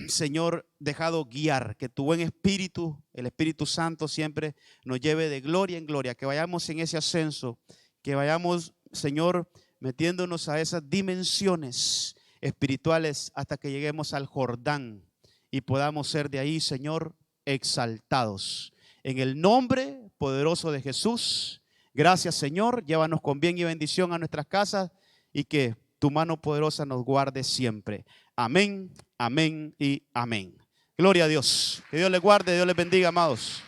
Señor, dejado guiar. Que tu buen espíritu, el Espíritu Santo, siempre nos lleve de gloria en gloria. Que vayamos en ese ascenso, que vayamos, Señor, metiéndonos a esas dimensiones espirituales hasta que lleguemos al Jordán y podamos ser de ahí, Señor, exaltados. En el nombre poderoso de Jesús, gracias, Señor. Llévanos con bien y bendición a nuestras casas y que tu mano poderosa nos guarde siempre. Amén, amén y amén. Gloria a Dios. Que Dios les guarde, Dios les bendiga, amados.